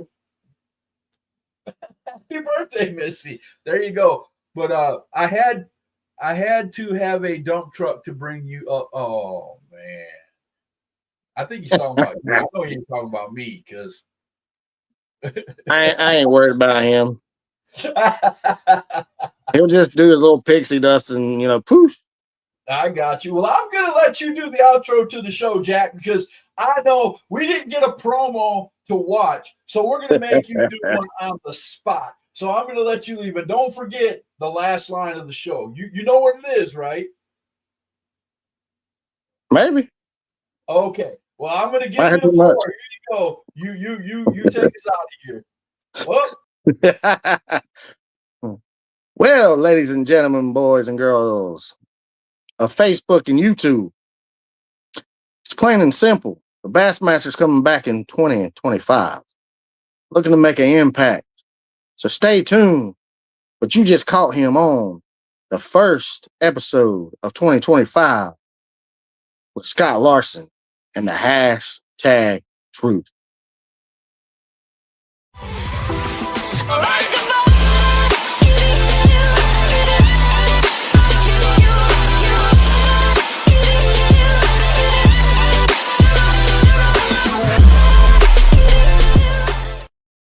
Happy birthday, Missy. There you go. But I had to have a dump truck to bring you up. Oh, man. I think he's talking about you. I know he's talking about me because I ain't worried about him. He'll just do his little pixie dust and, poof. I got you. Well, I'm going to let you do the outro to the show, Jack, because I know we didn't get a promo to watch, so we're going to make you do one on the spot. So I'm going to let you leave. And don't forget the last line of the show. You know what it is, right? Maybe. Okay. Well, I'm going to give you the floor. Here you go. You take us out of here. Well, ladies and gentlemen, boys and girls of Facebook and YouTube, it's plain and simple. The Bassmaster's coming back in 2025, looking to make an impact. So stay tuned but you just caught him on the first episode of 2025 with Scott Larson and the hashtag truth.